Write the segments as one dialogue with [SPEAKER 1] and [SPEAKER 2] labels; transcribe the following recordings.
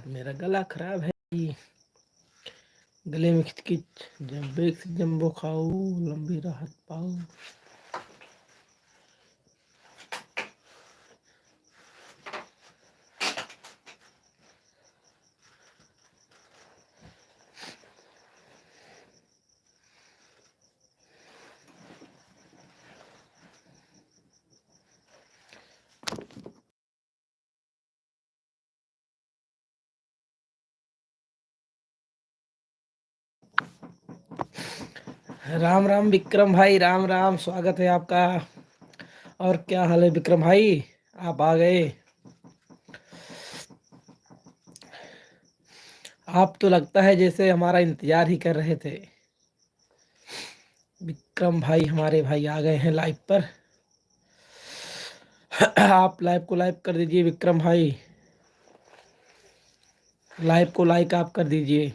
[SPEAKER 1] मेरा गला खराब है जी। गले में खिचखिच, जब बेक से जम्बो खाऊं लंबी राहत पाऊं। राम राम विक्रम भाई, राम राम, स्वागत है आपका। और क्या हाल है विक्रम भाई, आप आ गए। आप तो लगता है जैसे हमारा इंतजार ही कर रहे थे। विक्रम भाई हमारे भाई आ गए हैं लाइव पर। आप लाइव को लाइव कर दीजिए विक्रम भाई, लाइव को लाइक आप कर दीजिए।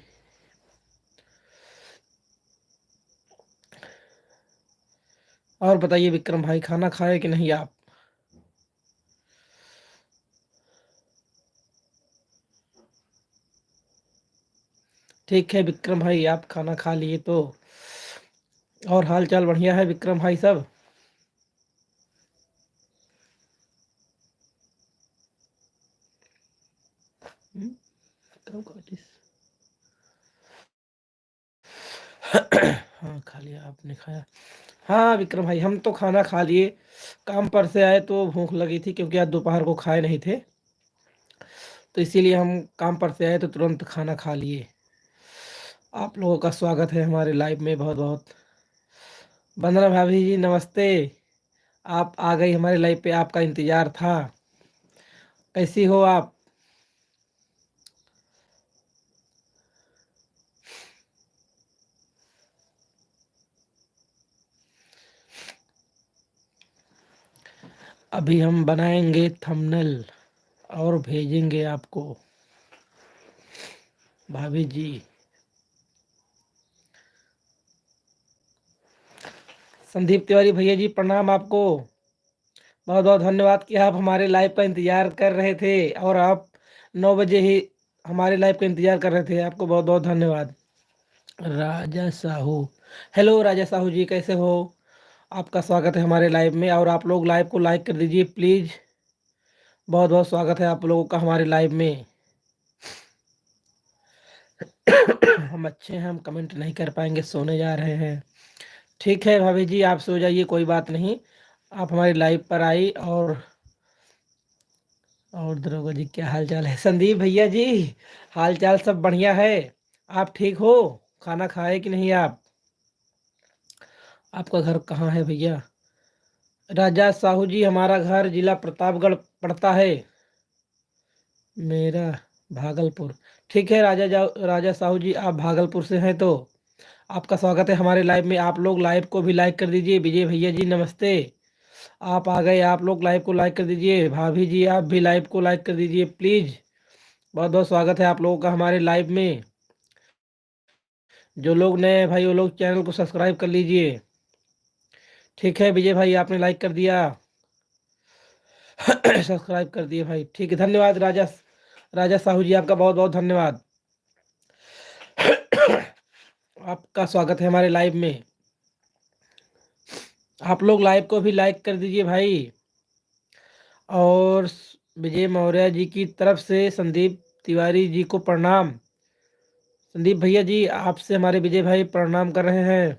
[SPEAKER 1] और बताइए विक्रम भाई, खाना खाए कि नहीं आप? ठीक है विक्रम भाई, आप खाना खा लिए तो। और हाल चाल बढ़िया है विक्रम भाई सब? हम्म, हाँ खा लिया, आपने खाया? हाँ विक्रम भाई, हम तो खाना खा लिए। काम पर से आए तो भूख लगी थी, क्योंकि आज दोपहर को खाए नहीं थे, तो इसीलिए हम काम पर से आए तो तुरंत खाना खा लिए। आप लोगों का स्वागत है हमारे लाइव में, बहुत बहुत। वंदना भाभी जी नमस्ते, आप आ गई हमारे लाइव पे, आपका इंतजार था। कैसी हो आप? अभी हम बनाएंगे थंबनेल और भेजेंगे आपको भाभी जी। संदीप तिवारी भैया जी प्रणाम आपको। बहुत बहुत धन्यवाद कि आप हमारे लाइव का इंतजार कर रहे थे, और आप 9 बजे ही हमारे लाइव का इंतजार कर रहे थे। आपको बहुत बहुत धन्यवाद। राजा साहू, हेलो राजा साहू जी, कैसे हो? आपका स्वागत है हमारे लाइव में, और आप लोग लाइव को लाइक कर दीजिए प्लीज़। बहुत बहुत स्वागत है आप लोगों का हमारे लाइव में। हम अच्छे हैं, हम कमेंट नहीं कर पाएंगे, सोने जा रहे हैं। ठीक है भाभी जी, आप सो जाइए, कोई बात नहीं। आप हमारी लाइव पर आई। और दरोगा जी क्या हाल चाल है? संदीप भैया जी, हाल चाल सब बढ़िया है। आप ठीक हो? खाना खाए कि नहीं आप? आपका घर कहाँ है भैया? राजा साहू जी, हमारा घर जिला प्रतापगढ़ पड़ता है। मेरा भागलपुर। ठीक है राजा साहू जी, आप भागलपुर से हैं तो आपका स्वागत है हमारे लाइव में। आप लोग लाइव को भी लाइक कर दीजिए। विजय भैया जी नमस्ते, आप आ गए। आप लोग लाइव को लाइक कर दीजिए। भाभी जी आप भी लाइव को लाइक कर दीजिए प्लीज़। बहुत बहुत स्वागत है आप लोगों का हमारे लाइव में। जो लोग नए हैं भाई, वो लोग चैनल को सब्सक्राइब कर लीजिए। ठीक है विजय भाई, आपने लाइक कर दिया, सब्सक्राइब कर दिए भाई। ठीक है, धन्यवाद राजा राजा साहू जी, आपका बहुत बहुत धन्यवाद। आपका स्वागत है हमारे लाइव में। आप लोग लाइव को भी लाइक कर दीजिए भाई। और विजय मौर्य जी की तरफ से संदीप तिवारी जी को प्रणाम। संदीप भैया जी आपसे हमारे विजय भाई प्रणाम कर रहे हैं।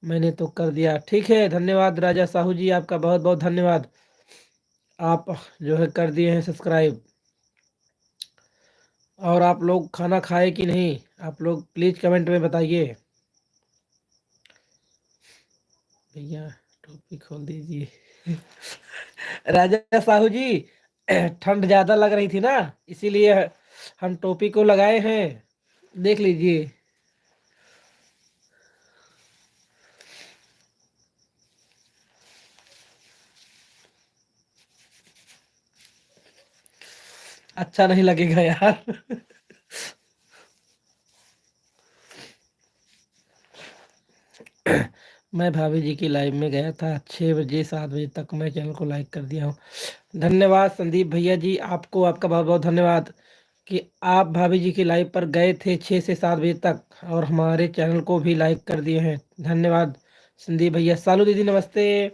[SPEAKER 1] मैंने तो कर दिया। ठीक है, धन्यवाद राजा साहू जी, आपका बहुत बहुत धन्यवाद। आप जो है कर दिए हैं सब्सक्राइब। और आप लोग खाना खाए कि नहीं? आप लोग प्लीज़ कमेंट में बताइए। भैया टोपी खोल दीजिए। राजा साहू जी, ठंड ज़्यादा लग रही थी ना, इसीलिए हम टोपी को लगाए हैं, देख लीजिए। अच्छा नहीं लगेगा यार। मैं भाभी जी की लाइव में गया था 6 बजे 7 बजे तक, मैं चैनल को लाइक कर दिया हूँ। धन्यवाद संदीप भैया जी, आपको आपका बहुत बहुत धन्यवाद कि आप भाभी जी की लाइव पर गए थे 6 से 7 बजे तक और हमारे चैनल को भी लाइक कर दिए हैं। धन्यवाद संदीप भैया। सालू दीदी नमस्ते,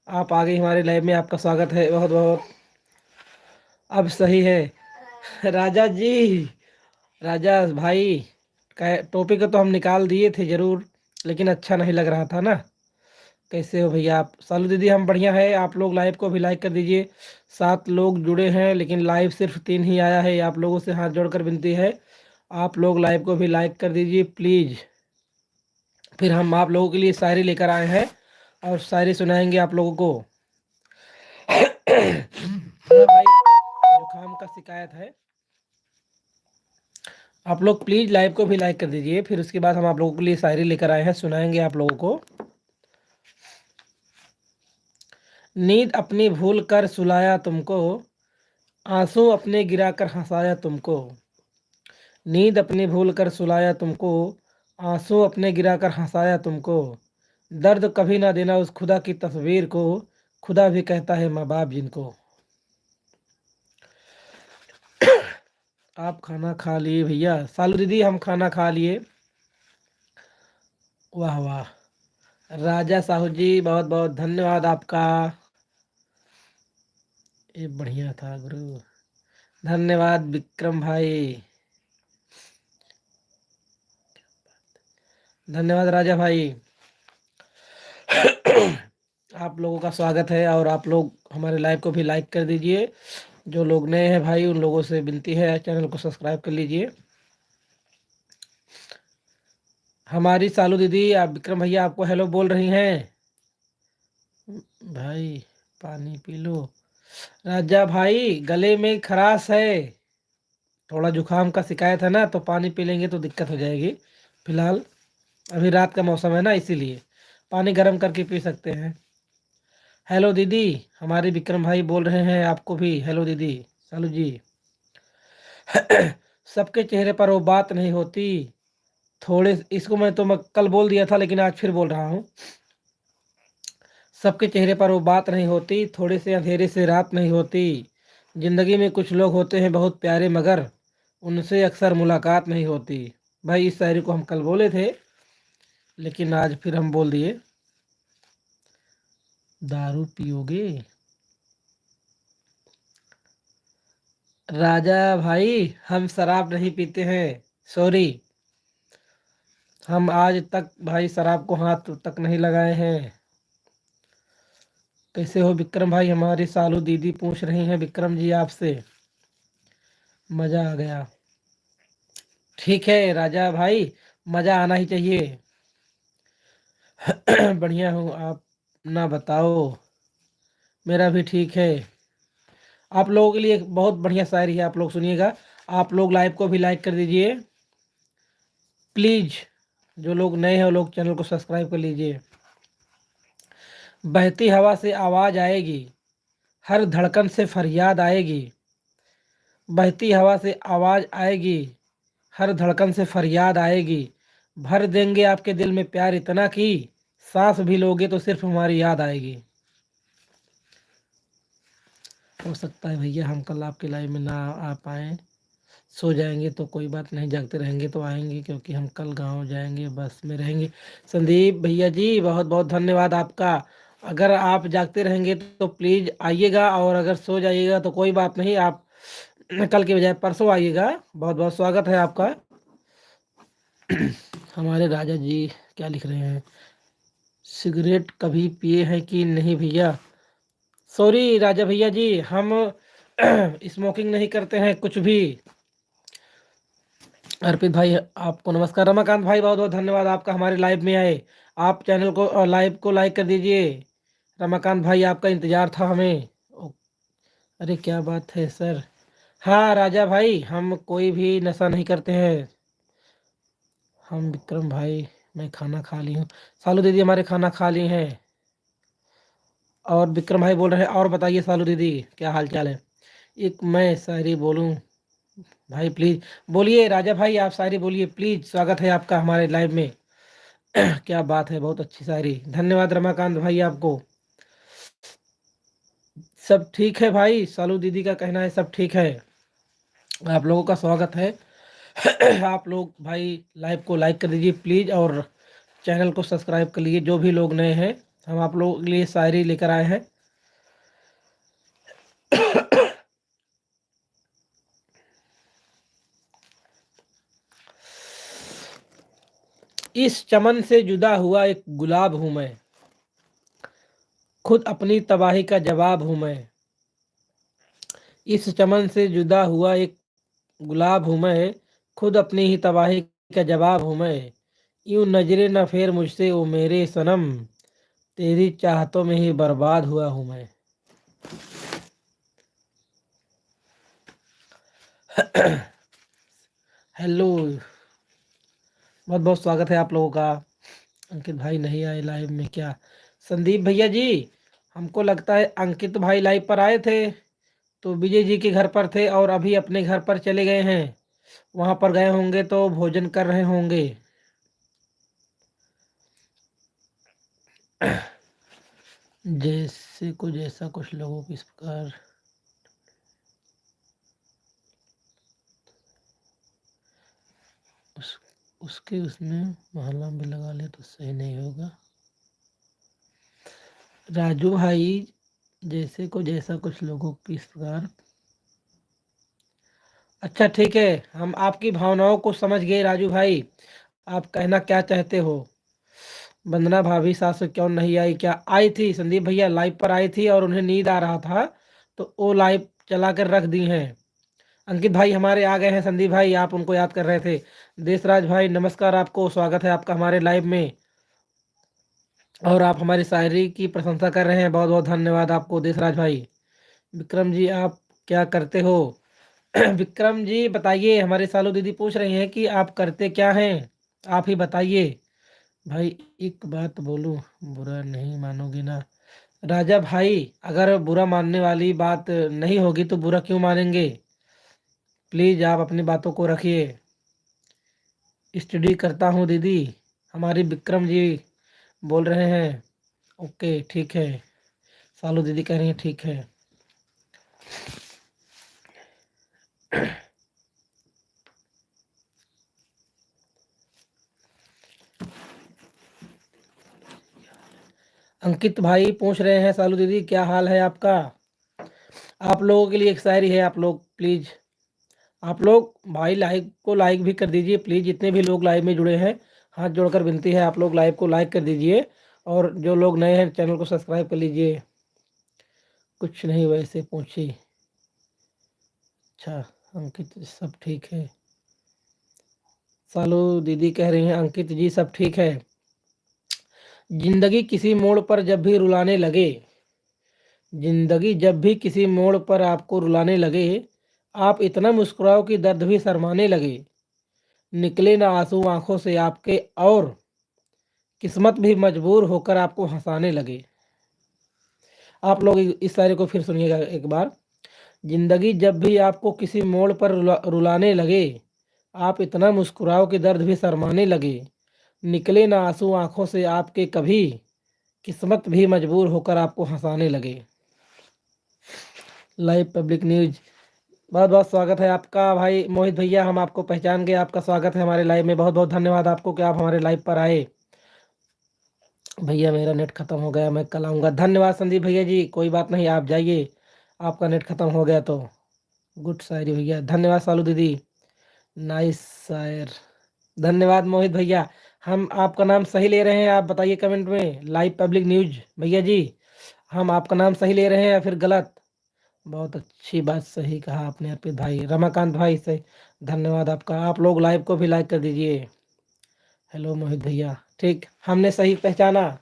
[SPEAKER 1] आप आ गई हमारे लाइव में, आपका स्वागत है बहुत बहुत। अब सही है राजा जी, राजा भाई का टॉपिक तो हम निकाल दिए थे जरूर, लेकिन अच्छा नहीं लग रहा था ना। कैसे हो भैया आप? सालू दीदी हम बढ़िया है, आप लोग लाइव को भी लाइक कर दीजिए। 7 लोग जुड़े हैं लेकिन लाइव सिर्फ 3 ही आया है। आप लोगों से हाथ जोड़कर विनती है, आप लोग लाइव को भी लाइक कर दीजिए प्लीज़। फिर हम आप लोगों के लिए शायरी लेकर आए हैं और शायरी सुनाएंगे आप लोगों को। हाँ भाई, जुकाम का शिकायत है। आप लोग प्लीज़ लाइव को भी लाइक कर दीजिए, फिर उसके बाद हम आप लोगों के लिए शायरी लेकर आए हैं, सुनाएंगे आप लोगों को। नींद अपनी भूल कर सुलाया तुमको, आंसू अपने गिराकर हंसाया तुमको। नींद अपनी भूल कर सुलाया तुमको, आंसू अपने गिराकर हंसाया तुमको। दर्द कभी ना देना उस खुदा की तस्वीर को, खुदा भी कहता है माँ बाप जिनको। आप खाना खा लिए भैया? सालू दीदी हम खाना खा लिए। वाह वाह, राजा साहू जी बहुत बहुत धन्यवाद आपका, ये बढ़िया था गुरु। धन्यवाद विक्रम भाई, धन्यवाद राजा भाई। आप लोगों का स्वागत है और आप लोग हमारे लाइव को भी लाइक कर दीजिए। जो लोग नए हैं भाई उन लोगों से विनती है चैनल को सब्सक्राइब कर लीजिए। हमारी सालू दीदी, आप विक्रम भैया आपको हेलो बोल रही हैं। भाई पानी पी लो। राजा भाई गले में खराश है, थोड़ा जुकाम का शिकायत है ना, तो पानी पी लेंगे तो दिक्कत हो जाएगी। फिलहाल अभी रात का मौसम है ना, इसीलिए पानी गर्म करके पी सकते हैं। हेलो दीदी, हमारे विक्रम भाई बोल रहे हैं आपको भी हेलो दीदी। सालू जी सबके चेहरे पर वो बात नहीं होती, थोड़े इसको मैं कल बोल दिया था लेकिन आज फिर बोल रहा हूँ। सबके चेहरे पर वो बात नहीं होती, थोड़े से अंधेरे से रात नहीं होती। जिंदगी में कुछ लोग होते हैं बहुत प्यारे, मगर उनसे अक्सर मुलाकात नहीं होती। भाई इस शायरी को हम कल बोले थे लेकिन आज फिर हम बोल दिए। दारू पियोगे? राजा भाई हम शराब नहीं पीते हैं, सॉरी। हम आज तक भाई शराब को हाथ तक नहीं लगाए हैं। कैसे हो विक्रम भाई? हमारी सालू दीदी पूछ रही हैं विक्रम जी आपसे। मज़ा आ गया? ठीक है राजा भाई, मज़ा आना ही चाहिए। बढ़िया हूँ, आप ना बताओ? मेरा भी ठीक है। आप लोगों के लिए एक बहुत बढ़िया शायरी है, आप लोग सुनिएगा। आप लोग लाइव को भी लाइक कर दीजिए प्लीज़। जो लोग नए हैं वो लोग चैनल को सब्सक्राइब कर लीजिए। बहती हवा से आवाज़ आएगी, हर धड़कन से फरियाद आएगी। बहती हवा से आवाज़ आएगी, हर धड़कन से फरियाद आएगी। भर देंगे आपके दिल में प्यार इतना कि सांस भी लोगे तो सिर्फ हमारी याद आएगी। हो सकता है भैया हम कल आपके लाइव में ना आ पाएँ, सो जाएंगे तो कोई बात नहीं, जागते रहेंगे तो आएंगे, क्योंकि हम कल गांव जाएंगे, बस में रहेंगे। संदीप भैया जी बहुत बहुत धन्यवाद आपका। अगर आप जागते रहेंगे तो प्लीज़ आइएगा, और अगर सो जाइएगा तो कोई बात नहीं, आप कल के बजाय परसों आइएगा। बहुत बहुत स्वागत है आपका। हमारे राजा जी क्या लिख रहे हैं? सिगरेट कभी पिए हैं कि नहीं भैया? सॉरी राजा भैया जी, हम स्मोकिंग नहीं करते हैं कुछ भी। अर्पित भाई आपको नमस्कार। रमाकांत भाई बहुत बहुत धन्यवाद आपका हमारे लाइव में आए। आप चैनल को लाइव को लाइक कर दीजिए। रमाकांत भाई आपका इंतज़ार था हमें। अरे क्या बात है सर। हाँ राजा भाई, हम कोई भी नशा नहीं करते हैं। हम विक्रम भाई, मैं खाना खा ली हूँ। सालू दीदी हमारे खाना खा ली हैं। और विक्रम भाई बोल रहे हैं और बताइए सालू दीदी क्या हाल चाल है? एक मैं शायरी बोलूँ? भाई प्लीज़ बोलिए राजा भाई, आप शायरी बोलिए प्लीज़, स्वागत है आपका हमारे लाइव में। क्या बात है, बहुत अच्छी शायरी। धन्यवाद रमाकांत भाई आपको। सब ठीक है भाई, सालू दीदी का कहना है सब ठीक है। आप लोगों का स्वागत है। आप लोग भाई लाइव को लाइक कर दीजिए प्लीज़, और चैनल को सब्सक्राइब कर लीजिए। जो भी लोग नए हैं, हम आप लोगों के लिए शायरी लेकर आए हैं। इस चमन से जुदा हुआ एक गुलाब हूँ मैं, खुद अपनी तबाही का जवाब हूँ मैं। इस चमन से जुदा हुआ एक गुलाब हूँ मैं, खुद अपनी ही तबाही का जवाब हूँ मैं। यूं नजरे न फेर मुझसे ओ मेरे सनम, तेरी चाहतों में ही बर्बाद हुआ हूँ मैं। हेलो, बहुत बहुत स्वागत है आप लोगों का। अंकित भाई नहीं आए लाइव में क्या? संदीप भैया जी, हमको लगता है अंकित भाई लाइव पर आए थे तो विजय जी के घर पर थे और अभी अपने घर पर चले गए हैं। वहां पर गए होंगे तो भोजन कर रहे होंगे। जैसा कुछ लोगों की इस प्रकार उसके उसमें मोहल्ला भी लगा ले तो सही नहीं होगा। राजू भाई, जैसा कुछ लोगों की इस प्रकार। अच्छा ठीक है, हम आपकी भावनाओं को समझ गए राजू भाई। आप कहना क्या चाहते हो? वंदना भाभी सास क्यों नहीं आई? क्या आई थी? संदीप भैया लाइव पर आई थी और उन्हें नींद आ रहा था तो वो लाइव चला कर रख दी हैं। अंकित भाई हमारे आ गए हैं। संदीप भाई आप उनको याद कर रहे थे। देशराज भाई नमस्कार, आपको स्वागत है आपका हमारे लाइव में, और आप हमारी शायरी की प्रशंसा कर रहे हैं। बहुत बहुत धन्यवाद आपको देशराज भाई। विक्रम जी आप क्या करते हो? विक्रम जी बताइए, हमारे सालू दीदी पूछ रही हैं कि आप करते क्या हैं, आप ही बताइए। भाई एक बात बोलूं, बुरा नहीं मानोगे ना? राजा भाई, अगर बुरा मानने वाली बात नहीं होगी तो बुरा क्यों मानेंगे? प्लीज आप अपनी बातों को रखिए। स्टडी करता हूँ दीदी, हमारी विक्रम जी बोल रहे हैं। ओके ठीक है, सालू दीदी कह रही हैं ठीक है। अंकित भाई पूछ रहे हैं सालू दीदी क्या हाल है आपका? आप लोगों के लिए एक शायरी है, आप लोग प्लीज, आप लोग भाई लाइक को लाइक भी कर दीजिए प्लीज। जितने भी लोग लाइव में जुड़े हैं, हाथ जोड़कर विनती है आप लोग लाइव को लाइक कर दीजिए, और जो लोग नए हैं चैनल को सब्सक्राइब कर लीजिए। कुछ नहीं वैसे पूछी। अच्छा अंकित सब ठीक है। सालू दीदी कह रही हैं अंकित जी सब ठीक है। जिंदगी किसी मोड़ पर जब भी रुलाने लगे, जिंदगी जब भी किसी मोड़ पर आपको रुलाने लगे, आप इतना मुस्कुराओ कि दर्द भी शर्माने लगे। निकले ना आंसू आंखों से आपके, और किस्मत भी मजबूर होकर आपको हंसाने लगे। आप लोग इस शायरी को फिर सुनिएगा एक बार। जिंदगी जब भी आपको किसी मोड़ पर रुलाने लगे, आप इतना मुस्कुराओ कि दर्द भी शर्माने लगे। निकले ना आंसू आंखों से आपके कभी, किस्मत भी मजबूर होकर आपको हंसाने लगे। लाइव पब्लिक न्यूज, बहुत बहुत स्वागत है आपका भाई मोहित भैया। हम आपको पहचान गए, आपका स्वागत है हमारे लाइव में। बहुत बहुत धन्यवाद आपको कि आप हमारे लाइव पर आए। भैया मेरा नेट खत्म हो गया, मैं कल आऊँगा। धन्यवाद संदीप भैया जी, कोई बात नहीं आप जाइए, आपका नेट खत्म हो गया तो। गुड शायरी भैया, धन्यवाद सालू दीदी, नाइस शायर। धन्यवाद मोहित भैया। हम आपका नाम सही ले रहे हैं, आप बताइए कमेंट में। लाइव पब्लिक न्यूज भैया जी, हम आपका नाम सही ले रहे हैं या फिर गलत? बहुत अच्छी बात, सही कहा आपने अर्पित भाई। रमाकांत भाई सही, धन्यवाद आपका। आप लोग लाइव को भी लाइक कर दीजिए। हेलो मोहित भैया, ठीक हमने सही पहचाना,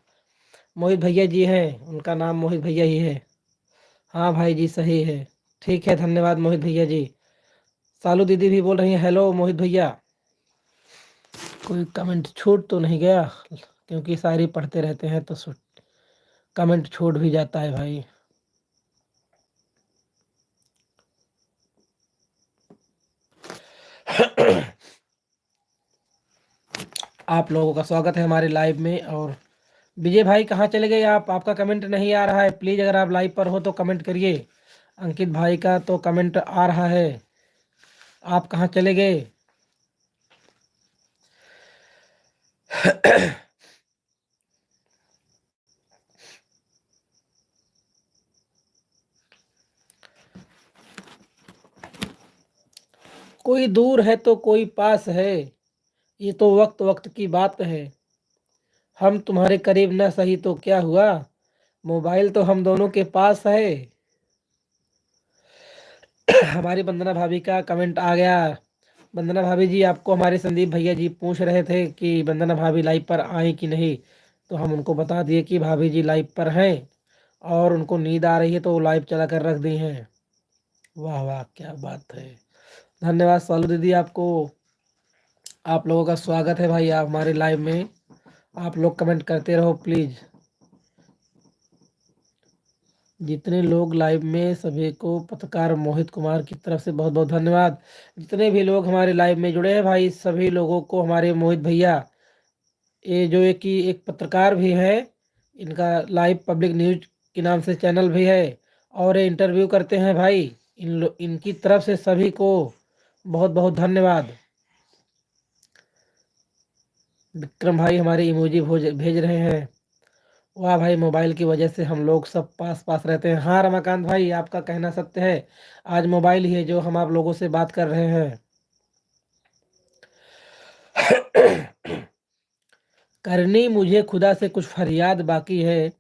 [SPEAKER 1] मोहित भैया जी हैं, उनका नाम मोहित भैया ही है। हाँ भाई जी सही है, ठीक है धन्यवाद मोहित भैया जी। सालू दीदी भी बोल रही हैं हेलो मोहित भैया। कोई कमेंट छूट तो नहीं गया? क्योंकि शायरी पढ़ते रहते हैं तो कमेंट छूट भी जाता है भाई। आप लोगों का स्वागत है हमारे लाइव में, और विजय भाई कहाँ चले गए आप? आपका कमेंट नहीं आ रहा है। प्लीज़ अगर आप लाइव पर हो तो कमेंट करिए। अंकित भाई का तो कमेंट आ रहा है, आप कहाँ चले गए? कोई दूर है तो कोई पास है, ये तो वक्त वक्त की बात है। हम तुम्हारे करीब न सही तो क्या हुआ, मोबाइल तो हम दोनों के पास है। हमारी वंदना भाभी का कमेंट आ गया। वंदना भाभी जी, आपको हमारे संदीप भैया जी पूछ रहे थे कि वंदना भाभी लाइव पर आई कि नहीं, तो हम उनको बता दिए कि भाभी जी लाइव पर हैं और उनको नींद आ रही है तो वो लाइव चला कर रख दी हैं। वाह वाह, क्या बात है। धन्यवाद सालू दीदी, आपको, आप लोगों का स्वागत है भाई आप हमारे लाइव में। आप लोग कमेंट करते रहो प्लीज़। जितने लोग लाइव में, सभी को पत्रकार मोहित कुमार की तरफ से बहुत बहुत धन्यवाद। जितने भी लोग हमारे लाइव में जुड़े हैं भाई, सभी लोगों को हमारे मोहित भैया, ये जो एक कि एक पत्रकार भी है, इनका लाइव पब्लिक न्यूज के नाम से चैनल भी है और ये इंटरव्यू करते हैं भाई। इनकी तरफ से सभी को बहुत बहुत धन्यवाद। विक्रम भाई हमारे इमोजी भेज रहे हैं। वाह भाई, मोबाइल की वजह से हम लोग सब पास पास रहते हैं। हाँ रमाकांत भाई, आपका कहना सत्य है। आज मोबाइल ही है जो हम आप लोगों से बात कर रहे हैं। करनी मुझे खुदा से कुछ फरियाद बाकी है,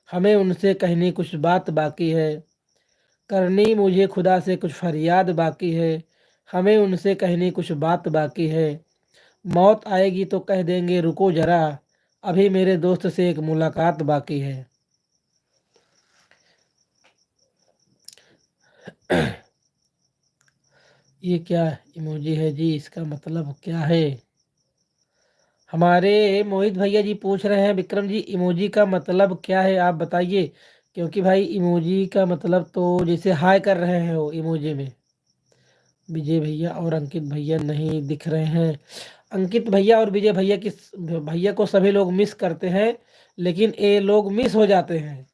[SPEAKER 1] हमें उनसे कहनी कुछ बात बाकी है। करनी मुझे खुदा से कुछ फरियाद बाकी है, हमें उनसे कहनी कुछ बात बाकी है। मौत आएगी तो कह देंगे रुको जरा, अभी मेरे दोस्त से एक मुलाकात बाकी है। ये क्या इमोजी है जी, इसका मतलब क्या है? हमारे मोहित भैया जी पूछ रहे हैं विक्रम जी, इमोजी का मतलब क्या है आप बताइए। क्योंकि भाई इमोजी का मतलब तो जैसे हाय कर रहे हैं वो इमोजी में। विजय भैया और अंकित भैया नहीं दिख रहे हैं। अंकित भैया और विजय भैया की भैया को सभी लोग मिस करते हैं, लेकिन ये लोग मिस हो जाते हैं।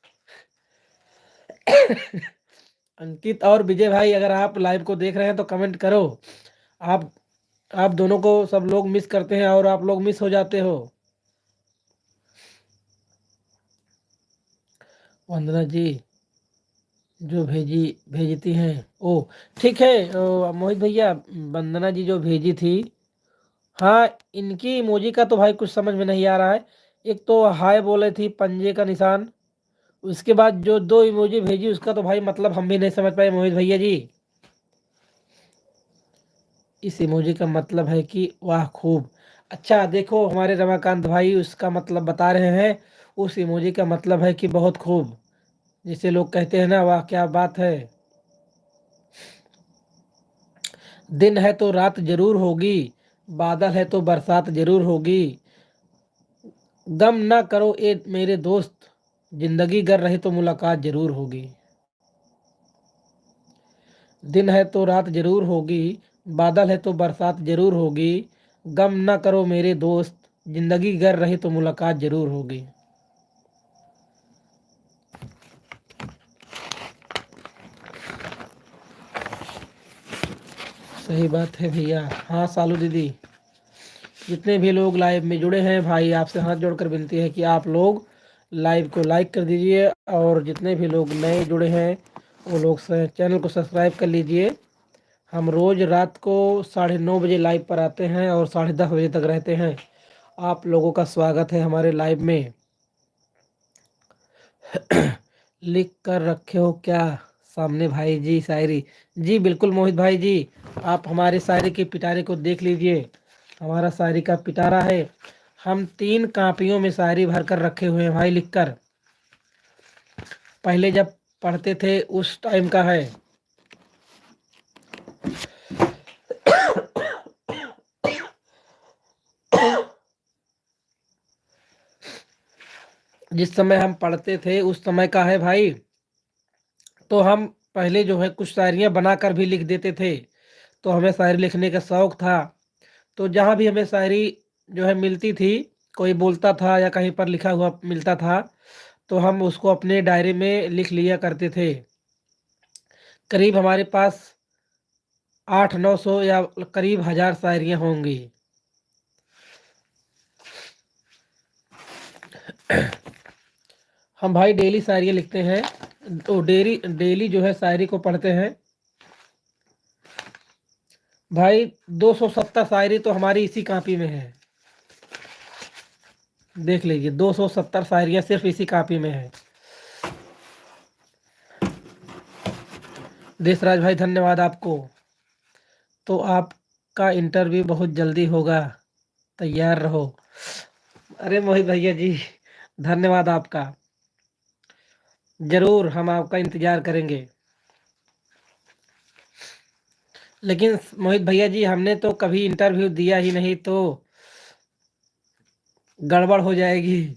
[SPEAKER 1] अंकित और विजय भाई, अगर आप लाइव को देख रहे हैं तो कमेंट करो। आप आप दोनों को सब लोग मिस करते हैं और आप लोग मिस हो जाते हो। वंदना जी जो भेजती हैं, ओ ठीक है। मोहित भैया, वंदना जी जो भेजी थी, हाँ इनकी इमोजी का तो भाई कुछ समझ में नहीं आ रहा है। एक तो हाय बोले थी पंजे का निशान, उसके बाद जो दो इमोजी भेजी उसका तो भाई मतलब हम भी नहीं समझ पाए मोहित भैया जी। इस इमोजी का मतलब है कि वाह खूब। अच्छा देखो, हमारे रमाकांत भाई उसका मतलब बता रहे हैं। उस इमोजी का मतलब है कि बहुत खूब, जिसे लोग कहते हैं ना, वाह क्या बात है। दिन है तो रात जरूर होगी, बादल है तो बरसात जरूर होगी। गम ना करो ए मेरे दोस्त, जिंदगी गर रहे तो मुलाकात जरूर होगी। दिन है तो रात जरूर होगी, बादल है तो बरसात जरूर होगी। गम ना करो मेरे दोस्त, जिंदगी गर रहे तो मुलाकात जरूर होगी। सही बात है भैया। हाँ सालू दीदी, जितने भी लोग लाइव में जुड़े हैं भाई, आपसे हाथ जोड़कर विनती है कि आप लोग लाइव को लाइक कर दीजिए और जितने भी लोग नए जुड़े हैं वो लोग चैनल को सब्सक्राइब कर लीजिए। हम रोज़ रात को 9:30 बजे लाइव पर आते हैं और 10:30 बजे तक रहते हैं। आप लोगों का स्वागत है हमारे लाइव में। लिख कर रखे हो क्या सामने भाई जी शायरी? जी बिल्कुल मोहित भाई जी, आप हमारे शायरी के पिटारे को देख लीजिए। हमारा शायरी का पिटारा है, हम 3 कापियों में शायरी भर कर रखे हुए हैं भाई लिखकर। पहले जब पढ़ते थे उस टाइम का है। जिस समय हम पढ़ते थे उस समय का है भाई। तो हम पहले जो है कुछ शायरियाँ बनाकर भी लिख देते थे, तो हमें शायरी लिखने का शौक था। तो जहाँ भी हमें शायरी जो है मिलती थी कोई बोलता था या कहीं पर लिखा हुआ मिलता था, तो हम उसको अपने डायरी में लिख लिया करते थे। करीब हमारे पास 800-900 या करीब 1000 शायरियाँ होंगी। हम भाई डेली शायरी लिखते हैं, तो डेली डेली जो है शायरी को पढ़ते हैं। भाई 270 शायरी तो हमारी इसी कॉपी में है। देख लीजिए, 270 शायरियाँ सिर्फ इसी कॉपी में है। देशराज भाई धन्यवाद आपको। तो आपका इंटरव्यू बहुत जल्दी होगा, तैयार रहो। अरे मोहित भैया जी, धन्यवाद आपका। जरूर हम आपका इंतजार करेंगे। लेकिन मोहित भैया जी, हमने तो कभी इंटरव्यू दिया ही नहीं, तो गड़बड़ हो जाएगी।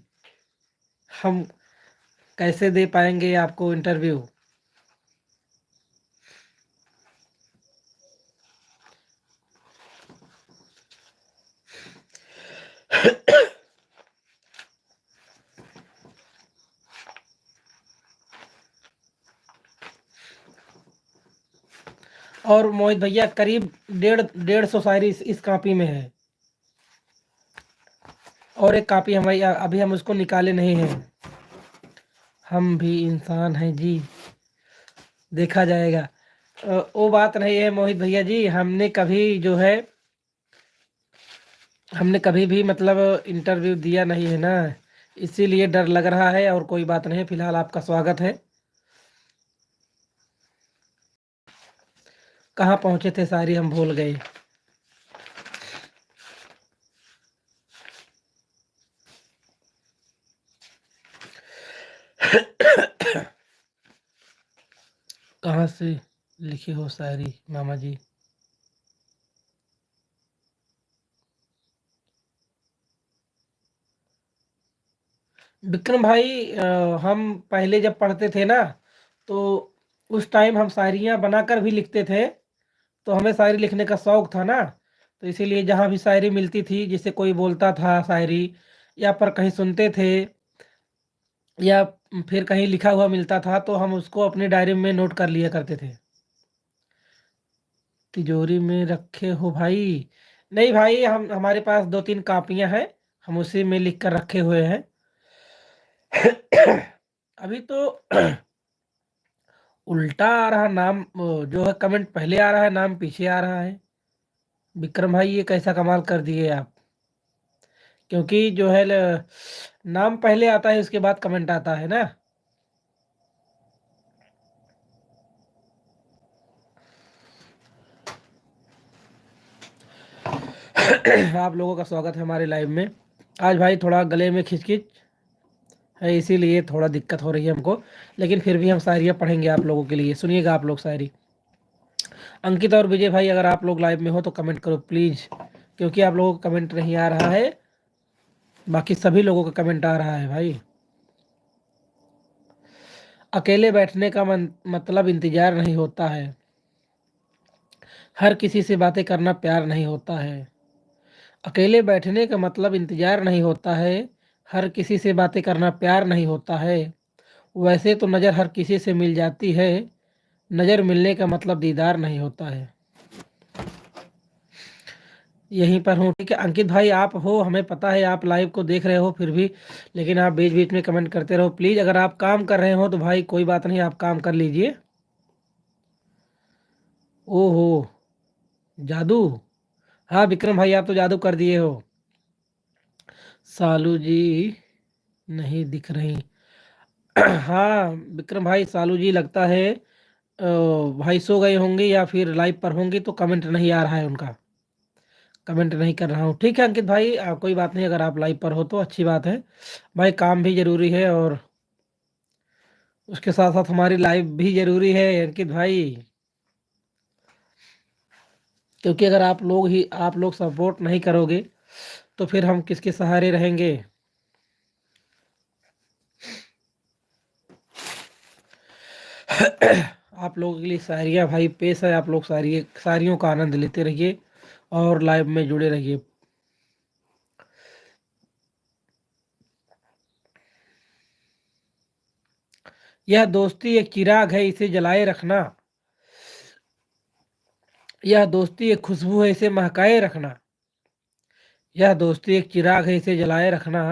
[SPEAKER 1] हम कैसे दे पाएंगे आपको इंटरव्यू? और मोहित भैया करीब 150 शायरी इस कॉपी में है। और एक कॉपी हमारी अभी हम उसको निकाले नहीं हैं। हम भी इंसान हैं जी, देखा जाएगा। वो बात नहीं है मोहित भैया जी, हमने कभी भी मतलब इंटरव्यू दिया नहीं है ना, इसीलिए डर लग रहा है। और कोई बात नहीं, फिलहाल आपका स्वागत है। कहाँ पहुंचे थे शायरी, हम भूल गए। कहाँ से लिखी हो शायरी मामा जी? विक्रम भाई, हम पहले जब पढ़ते थे ना, तो उस टाइम हम शायरियाँ बनाकर भी लिखते थे। तो हमें शायरी लिखने का शौक था ना, तो इसीलिए जहाँ भी शायरी मिलती थी, जिसे कोई बोलता था शायरी, या पर कहीं सुनते थे, या फिर कहीं लिखा हुआ मिलता था, तो हम उसको अपनी डायरी में नोट कर लिया करते थे। तिजोरी में रखे हो भाई? नहीं भाई, हम हमारे पास 2-3 कापियां हैं, हम उसी में लिख कर रखे हुए हैं। अभी तो उल्टा आ रहा नाम, वो जो है कमेंट पहले आ रहा है, नाम पीछे आ रहा है। विक्रम भाई, ये कैसा कमाल कर दिए आप? क्योंकि जो है नाम पहले आता है, उसके बाद कमेंट आता है ना। आप लोगों का स्वागत है हमारे लाइव में। आज भाई थोड़ा गले में खिचखिच है, इसीलिए थोड़ा दिक्कत हो रही है हमको, लेकिन फिर भी हम शायरियाँ पढ़ेंगे आप लोगों के लिए। सुनिएगा आप लोग शायरी। अंकित और विजय भाई, अगर आप लोग लाइव में हो तो कमेंट करो प्लीज़, क्योंकि आप लोगों का कमेंट नहीं आ रहा है, बाकी सभी लोगों का कमेंट आ रहा है भाई। अकेले बैठने का मतलब इंतजार नहीं होता है, हर किसी से बातें करना प्यार नहीं होता है। अकेले बैठने का मतलब इंतजार नहीं होता है, हर किसी से बातें करना प्यार नहीं होता है। वैसे तो नज़र हर किसी से मिल जाती है, नज़र मिलने का मतलब दीदार नहीं होता है। यहीं पर हूँ, ठीक है अंकित भाई, आप हो, हमें पता है आप लाइव को देख रहे हो, फिर भी लेकिन आप बीच बीच में कमेंट करते रहो प्लीज़। अगर आप काम कर रहे हो तो भाई कोई बात नहीं, आप काम कर लीजिए। ओहो, जादू? हाँ विक्रम भाई, आप तो जादू कर दिए हो। सालू जी नहीं दिख रही। हाँ विक्रम भाई, सालू जी लगता है भाई सो गए होंगे, या फिर लाइव पर होंगे, तो कमेंट नहीं आ रहा है उनका, कमेंट नहीं कर रहा हूँ। ठीक है अंकित भाई, कोई बात नहीं, अगर आप लाइव पर हो तो अच्छी बात है। भाई काम भी ज़रूरी है, और उसके साथ साथ हमारी लाइव भी ज़रूरी है अंकित भाई। क्योंकि अगर आप लोग सपोर्ट नहीं करोगे, तो फिर हम किसके सहारे रहेंगे? आप लोगों के लिए शायरियाँ भाई पेश है, आप लोग शायरियों का आनंद लेते रहिए और लाइव में जुड़े रहिए। यह दोस्ती एक चिराग है, इसे जलाए रखना। यह दोस्ती एक खुशबू है, इसे महकाए रखना। यह दोस्ती एक चिराग है, इसे जलाए रखना।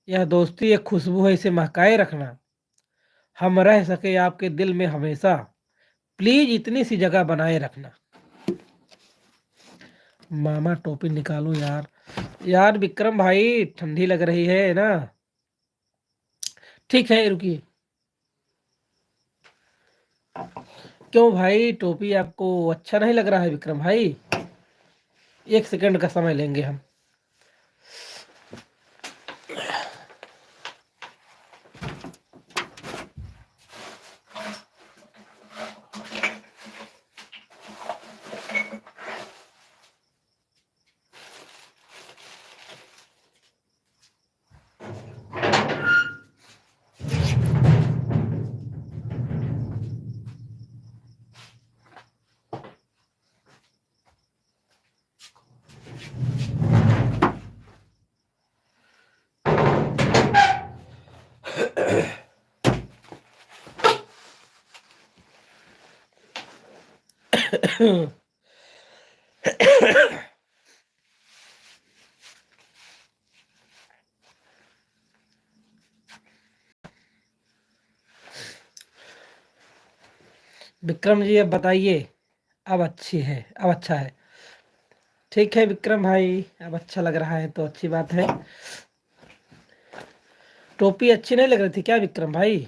[SPEAKER 1] यह दोस्ती एक खुशबू है, इसे महकाए रखना। हम रह सके आपके दिल में हमेशा, प्लीज इतनी सी जगह बनाए रखना। मामा टोपी निकालो यार। यार विक्रम भाई, ठंडी लग रही है ना। ठीक है, रुकिए। क्यों भाई, टोपी आपको अच्छा नहीं लग रहा है विक्रम भाई? 1 सेकंड का समय लेंगे हम। विक्रम जी अब बताइए। अब अच्छी है, अब अच्छा है। ठीक है विक्रम भाई, अब अच्छा लग रहा है तो अच्छी बात है। टोपी अच्छी नहीं लग रही थी क्या विक्रम भाई?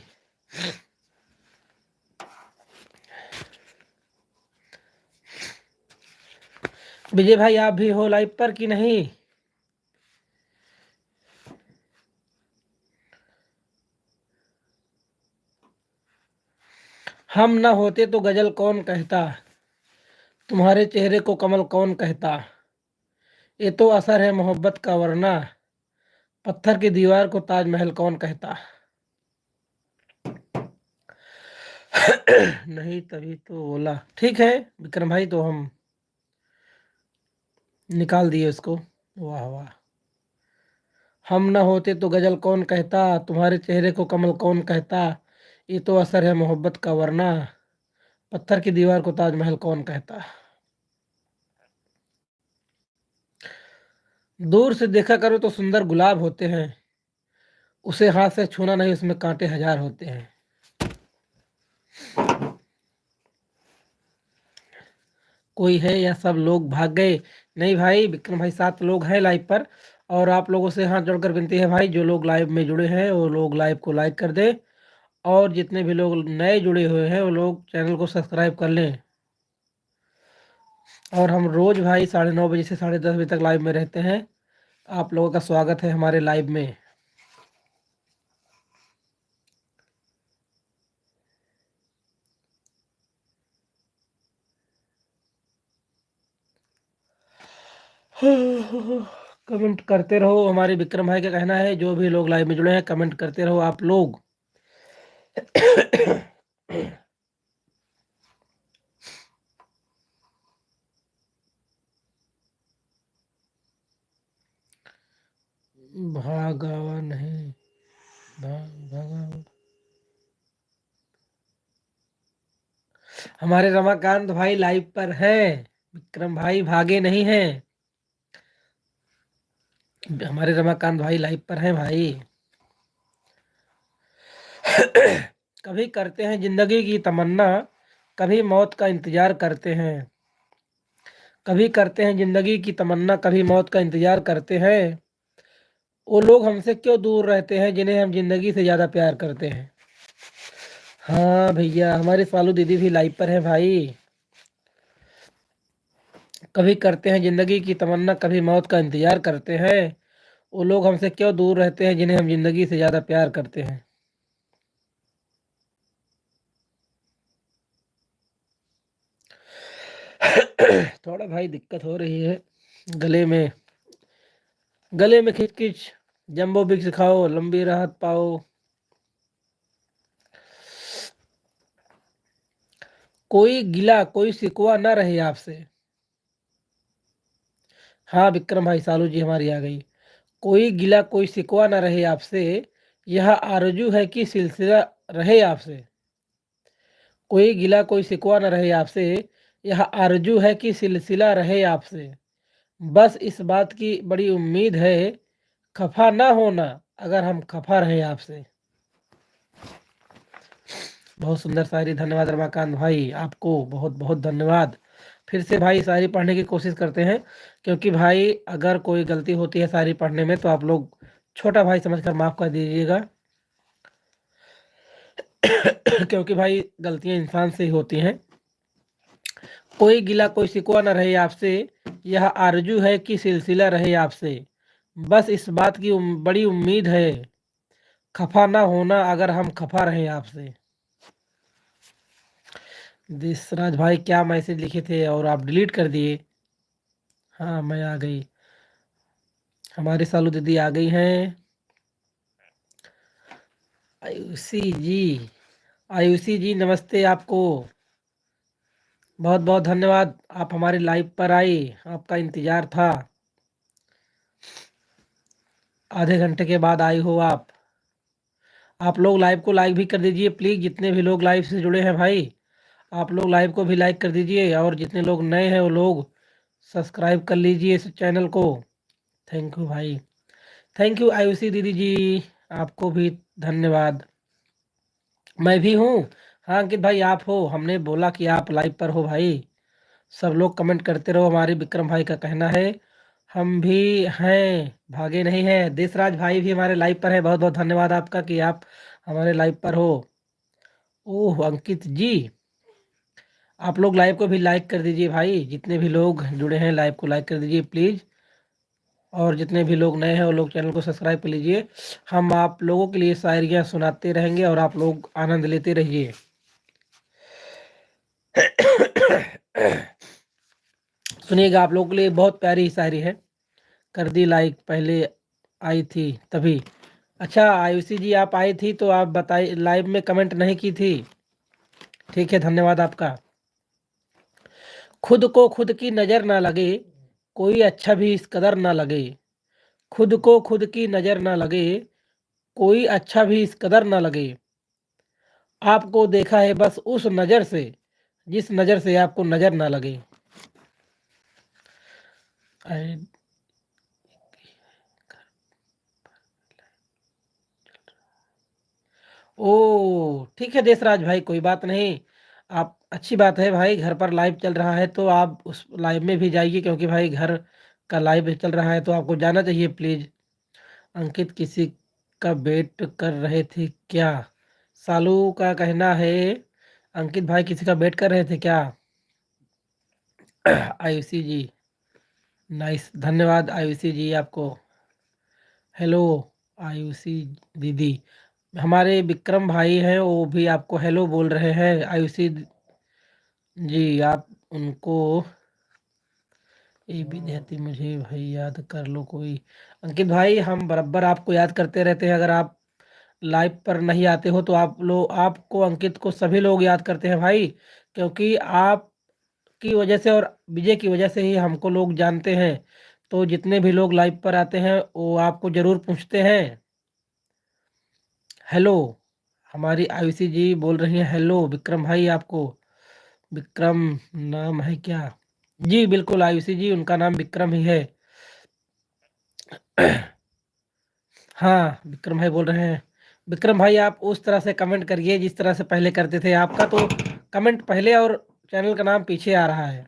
[SPEAKER 1] विजय भाई, आप भी हो लाइव पर कि नहीं? हम न होते तो गजल कौन कहता, तुम्हारे चेहरे को कमल कौन कहता। ये तो असर है मोहब्बत का, वरना पत्थर की दीवार को ताजमहल कौन कहता। नहीं, तभी तो बोला। ठीक है विक्रम भाई, तो हम निकाल दिए उसको। वाह वाह। हम न होते तो गजल कौन कहता, तुम्हारे चेहरे को कमल कौन कहता। ये तो असर है मोहब्बत का, वरना पत्थर की दीवार को ताजमहल कौन कहता। दूर से देखा करो तो सुंदर गुलाब होते हैं, उसे हाथ से छूना नहीं, उसमें कांटे हजार होते हैं। कोई है या सब लोग भाग गए? नहीं भाई विक्रम भाई, 7 लोग हैं लाइव पर। और आप लोगों से हाथ जोड़कर विनती है भाई, जो लोग लाइव में जुड़े हैं वो लोग लाइव को लाइक कर दें। और जितने भी लोग नए जुड़े हुए हैं वो लोग चैनल को सब्सक्राइब कर लें। और हम रोज भाई 9:30 बजे से 10:30 बजे तक लाइव में रहते हैं। आप लोगों का स्वागत है हमारे लाइव में। कमेंट करते रहो, हमारे विक्रम भाई का कहना है जो भी लोग लाइव में जुड़े हैं कमेंट करते रहो आप लोग। भागावा नहीं, भागा। हमारे रमाकांत भाई लाइव पर हैं, विक्रम भाई भागे नहीं हैं। हमारे रमाकांत भाई लाइव पर हैं भाई। कभी करते हैं जिंदगी की तमन्ना, कभी मौत का इंतजार करते हैं। कभी करते हैं जिंदगी की तमन्ना, कभी मौत का इंतजार करते हैं। वो लोग हमसे क्यों दूर रहते हैं जिन्हें हम जिंदगी से ज्यादा प्यार करते हैं। हाँ भैया, हमारी फालू दीदी भी लाइव पर है भाई। कभी करते हैं जिंदगी की तमन्ना, कभी मौत का इंतजार करते हैं। वो लोग हमसे क्यों दूर रहते हैं जिन्हें हम जिंदगी से ज्यादा प्यार करते हैं। थोड़ा भाई दिक्कत हो रही है गले में। गले में खिचखिच। जम्बो विक्स खाओ, लंबी राहत पाओ। कोई गिला कोई शिकवा ना रहे आपसे। हाँ विक्रम भाई, सालू जी हमारी आ गई। कोई गिला कोई शिकवा ना रहे आपसे, यह आरजू है कि सिलसिला रहे आपसे, कोई गिला कोई शिकवा न रहे आपसे, यह आरजू है कि सिलसिला रहे आपसे। बस इस बात की बड़ी उम्मीद है, खफा ना होना अगर हम खफा रहे आपसे। बहुत सुंदर शायरी, धन्यवाद रमाकांत भाई, आपको बहुत बहुत धन्यवाद। फिर से भाई शायरी पढ़ने की कोशिश करते हैं, क्योंकि भाई अगर कोई गलती होती है शायरी पढ़ने में तो आप लोग छोटा भाई समझकर माफ कर दीजिएगा। क्योंकि भाई गलतियां इंसान से ही होती हैं। कोई गिला कोई शिकवा न रहे आपसे, यह आरजू है कि सिलसिला रहे आपसे। बस इस बात की बड़ी उम्मीद है, खफा ना होना अगर हम खफा रहे आपसे। देशराज भाई क्या मैसेज लिखे थे और आप डिलीट कर दिए। हाँ मैं आ गई, हमारी सालू दीदी आ गई हैं। आयुषी जी, आयुषी जी नमस्ते आपको, बहुत बहुत धन्यवाद, आप हमारे लाइव पर आई, आपका इंतजार था। आधे घंटे के बाद आई हो आप लोग लाइव को लाइक भी कर दीजिए प्लीज़, जितने भी लोग लाइव से जुड़े हैं भाई, आप लोग लाइव को भी लाइक कर दीजिए, और जितने लोग नए हैं वो लोग सब्सक्राइब कर लीजिए इस चैनल को। थैंक यू भाई, थैंक यू आयुषी दीदी जी, आपको भी धन्यवाद। मैं भी हूँ। हाँ अंकित भाई आप हो, हमने बोला कि आप लाइव पर हो भाई, सब लोग कमेंट करते रहो, हमारे विक्रम भाई का कहना है। हम भी हैं, भागे नहीं हैं। देशराज भाई भी हमारे लाइव पर है, बहुत बहुत धन्यवाद आपका कि आप हमारे लाइव पर हो। ओह अंकित जी, आप लोग लाइव को भी लाइक कर दीजिए भाई, जितने भी लोग जुड़े हैं लाइव को लाइक कर दीजिए प्लीज़, और जितने भी लोग नए हैं वो लोग चैनल को सब्सक्राइब कर लीजिए। हम आप लोगों के लिए शायरियाँ सुनाते रहेंगे और आप लोग आनंद लेते रहिए। सुनिएगा, आप लोगों के लिए बहुत प्यारी शायरी है। कर दी लाइक, पहले आई थी तभी। अच्छा आयुषी जी आप आई थी तो आप बताइए, लाइव में कमेंट नहीं की थी। ठीक है धन्यवाद आपका। खुद को खुद की नज़र ना लगे, कोई अच्छा भी इस कदर ना लगे। खुद को खुद की नज़र ना लगे, कोई अच्छा भी इस कदर ना लगे। आपको देखा है बस उस नज़र से, जिस नज़र से आपको नज़र ना लगे। अरे, ओ ठीक है देशराज भाई, कोई बात नहीं। आप अच्छी बात है भाई, घर पर लाइव चल रहा है तो आप उस लाइव में भी जाइए, क्योंकि भाई घर का लाइव चल रहा है तो आपको जाना चाहिए प्लीज़। अंकित किसी का वेट कर रहे थे क्या? सालू का कहना है अंकित भाई किसी का वेट कर रहे थे क्या? आयुषी जी, नाइस, धन्यवाद आयुषी जी आपको। हेलो आयुषी दीदी, हमारे विक्रम भाई हैं वो भी आपको हेलो बोल रहे हैं। आयुषी जी आप उनको, ये भी देती मुझे भाई याद कर लो कोई। अंकित भाई हम बराबर आपको याद करते रहते हैं, अगर आप लाइव पर नहीं आते हो तो आप लोग, आपको अंकित को सभी लोग याद करते हैं भाई, क्योंकि आप की वजह से और विजय की वजह से ही हमको लोग जानते हैं। तो जितने भी लोग लाइव पर आते हैं वो आपको ज़रूर पूछते हैं हेलो। हमारी आयुषी जी बोल रही हैं हेलो विक्रम भाई आपको। विक्रम नाम है क्या? जी बिल्कुल आयुषी जी, उनका नाम विक्रम ही है। हाँ विक्रम भाई बोल रहे हैं। विक्रम भाई आप उस तरह से कमेंट करिए जिस तरह से पहले करते थे, आपका तो कमेंट पहले और चैनल का नाम पीछे आ रहा है।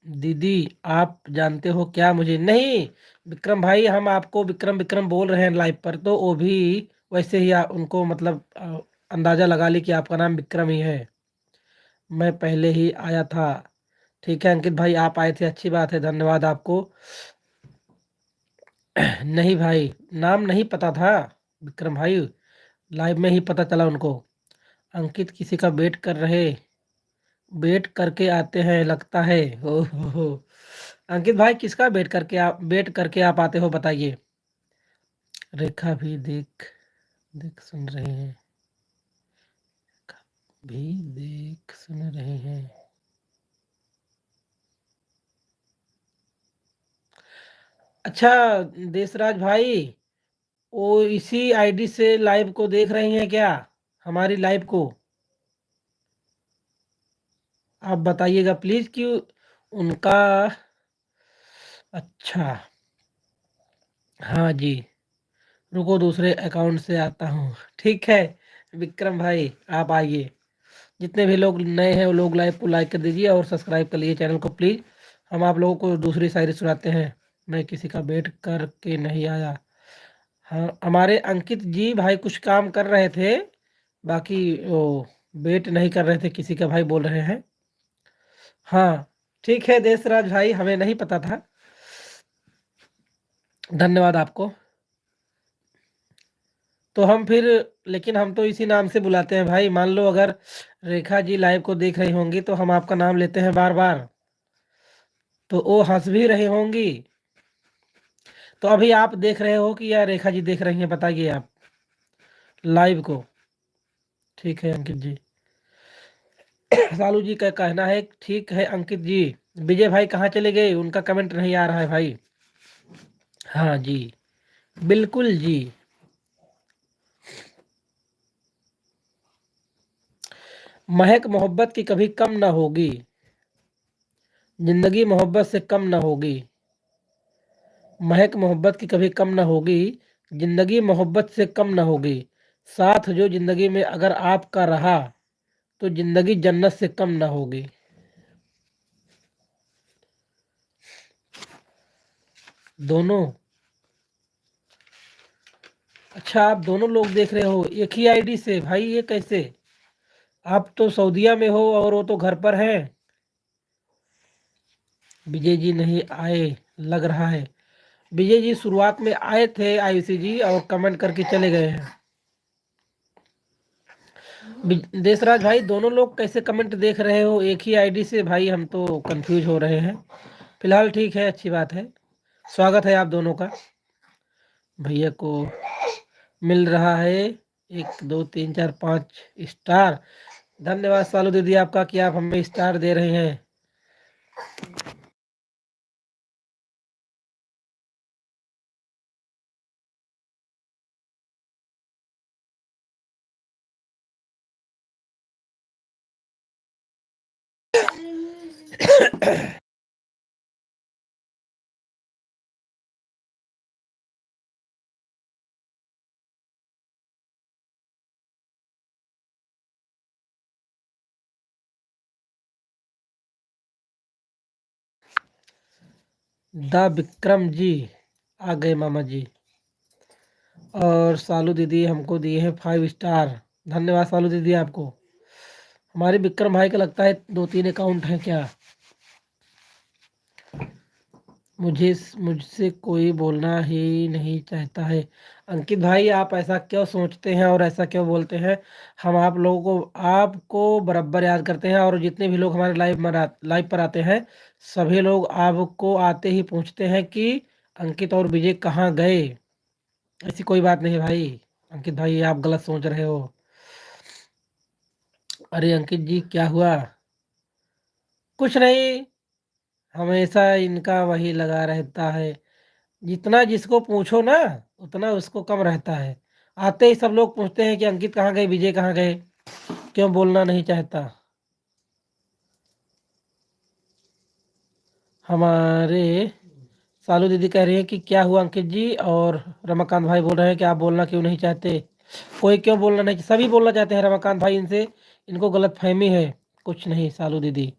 [SPEAKER 1] दीदी आप जानते हो क्या मुझे? नहीं विक्रम भाई, हम आपको विक्रम विक्रम बोल रहे हैं लाइव पर, तो वो भी वैसे ही उनको मतलब अंदाजा लगा ली कि आपका नाम विक्रम ही है। मैं पहले ही आया था। ठीक है अंकित भाई आप आए थे, अच्छी बात है, धन्यवाद आपको। नहीं भाई, नाम नहीं पता था विक्रम भाई, लाइव में ही पता चला उनको। अंकित किसी का वेट कर रहे, वेट करके आते हैं लगता है। ओहो, अंकित भाई किसका वेट करके आप आते हो बताइए। रेखा भी देख देख सुन रहे हैं, भी देख सुन रहे हैं। अच्छा देशराज भाई, वो इसी आईडी से लाइव को देख रही हैं क्या, हमारी लाइव को? आप बताइएगा प्लीज कि उनका। अच्छा, हाँ जी, रुको दूसरे अकाउंट से आता हूँ। ठीक है विक्रम भाई, आप आइए। जितने भी लोग नए हैं वो लोग लाइव को लाइक कर दीजिए और सब्सक्राइब कर लीजिए चैनल को प्लीज। हम आप लोगों को दूसरी शायरी सुनाते हैं। मैं किसी का वेट करके नहीं आया। हाँ, हमारे अंकित जी भाई कुछ काम कर रहे थे, बाकी वो वेट नहीं कर रहे थे किसी का, भाई बोल रहे हैं। हाँ ठीक है देशराज भाई, हमें नहीं पता था, धन्यवाद आपको। तो हम फिर, लेकिन हम तो इसी नाम से बुलाते हैं भाई। मान लो अगर रेखा जी लाइव को देख रही होंगी तो हम आपका नाम लेते हैं बार बार, तो वो हंस भी रही होंगी। तो अभी आप देख रहे हो कि या रेखा जी देख रही हैं, बताइए आप लाइव को। ठीक है अंकित जी। सालू जी का कहना है ठीक है अंकित जी। विजय भाई कहाँ चले गए, उनका कमेंट नहीं आ रहा है भाई। हाँ जी, बिल्कुल जी। महक मोहब्बत की कभी कम ना होगी, जिंदगी मोहब्बत से कम ना होगी। महक मोहब्बत की कभी कम ना होगी, जिंदगी मोहब्बत से कम ना होगी। साथ जो जिंदगी में अगर आपका रहा, तो जिंदगी जन्नत से कम ना होगी। दोनों? अच्छा, आप दोनों लोग देख रहे हो एक ही आईडी से? भाई ये कैसे? आप तो सऊदीया में हो और वो तो घर पर हैं। विजय जी नहीं आए लग रहा है। विजय जी शुरुआत में आए थे आयुषी जी, और कमेंट करके चले गए हैं। देशराज भाई दोनों लोग कैसे कमेंट देख रहे हो एक ही आईडी से? भाई हम तो कंफ्यूज हो रहे हैं। फिलहाल ठीक है, अच्छी बात है, स्वागत है आप दोनों का। भैया को मिल रहा है 1 2 3 4 5 स्टार। धन्यवाद सालू दीदी आपका कि आप हमें स्टार दे रहे हैं। द विक्रम जी आ गए मामा जी। और सालू दीदी हमको दिए हैं 5 स्टार। धन्यवाद सालू दीदी आपको। हमारे विक्रम भाई का लगता है 2 3 अकाउंट हैं क्या? मुझसे कोई बोलना ही नहीं चाहता है। अंकित भाई आप ऐसा क्यों सोचते हैं और ऐसा क्यों बोलते हैं? हम आप लोगों को, आपको बराबर याद करते हैं, और जितने भी लोग हमारे लाइव पर आते हैं, सभी लोग आपको आते ही पूछते हैं कि अंकित और विजय कहाँ गए। ऐसी कोई बात नहीं भाई। अंकित भाई आप गलत सोच रहे हो। अरे अंकित जी क्या हुआ? कुछ नहीं, हमेशा इनका वही लगा रहता है। जितना जिसको पूछो ना, उतना उसको कम रहता है। आते ही सब लोग पूछते हैं कि अंकित कहाँ गए, विजय कहाँ गए, क्यों बोलना नहीं चाहता। हमारे सालू दीदी कह रही है कि क्या हुआ अंकित जी, और रमाकांत भाई बोल रहे हैं कि आप बोलना क्यों नहीं चाहते। कोई क्यों बोलना नहीं, सभी बोलना चाहते हैं रमाकांत भाई, इनसे इनको गलत फहमी है। कुछ नहीं सालू दीदी,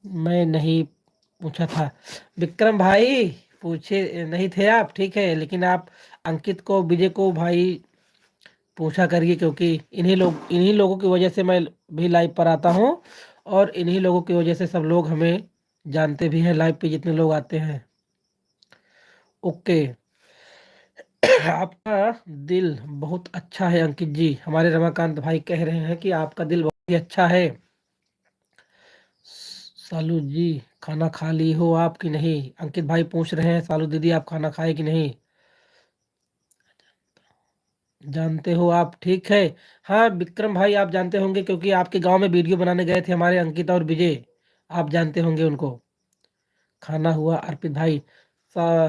[SPEAKER 1] मैं नहीं पूछा था। विक्रम भाई पूछे नहीं थे आप, ठीक है, लेकिन आप अंकित को विजय को भाई पूछा करिए, क्योंकि इन्हीं लोगों की वजह से मैं भी लाइव पर आता हूँ, और इन्हीं लोगों की वजह से सब लोग हमें जानते भी हैं, लाइव पे जितने लोग आते हैं। ओके। आपका दिल बहुत अच्छा है अंकित जी, हमारे रमाकांत भाई कह रहे हैं कि आपका दिल बहुत ही अच्छा है। सालू जी खाना खा ली हो आप कि नहीं? अंकित भाई पूछ रहे हैं सालू दीदी आप खाना खाए कि नहीं। जानते हो आप, ठीक है। हाँ विक्रम भाई आप जानते होंगे, क्योंकि आपके गांव में वीडियो बनाने गए थे हमारे अंकित और विजय, आप जानते होंगे उनको। खाना हुआ अर्पित भाई। सा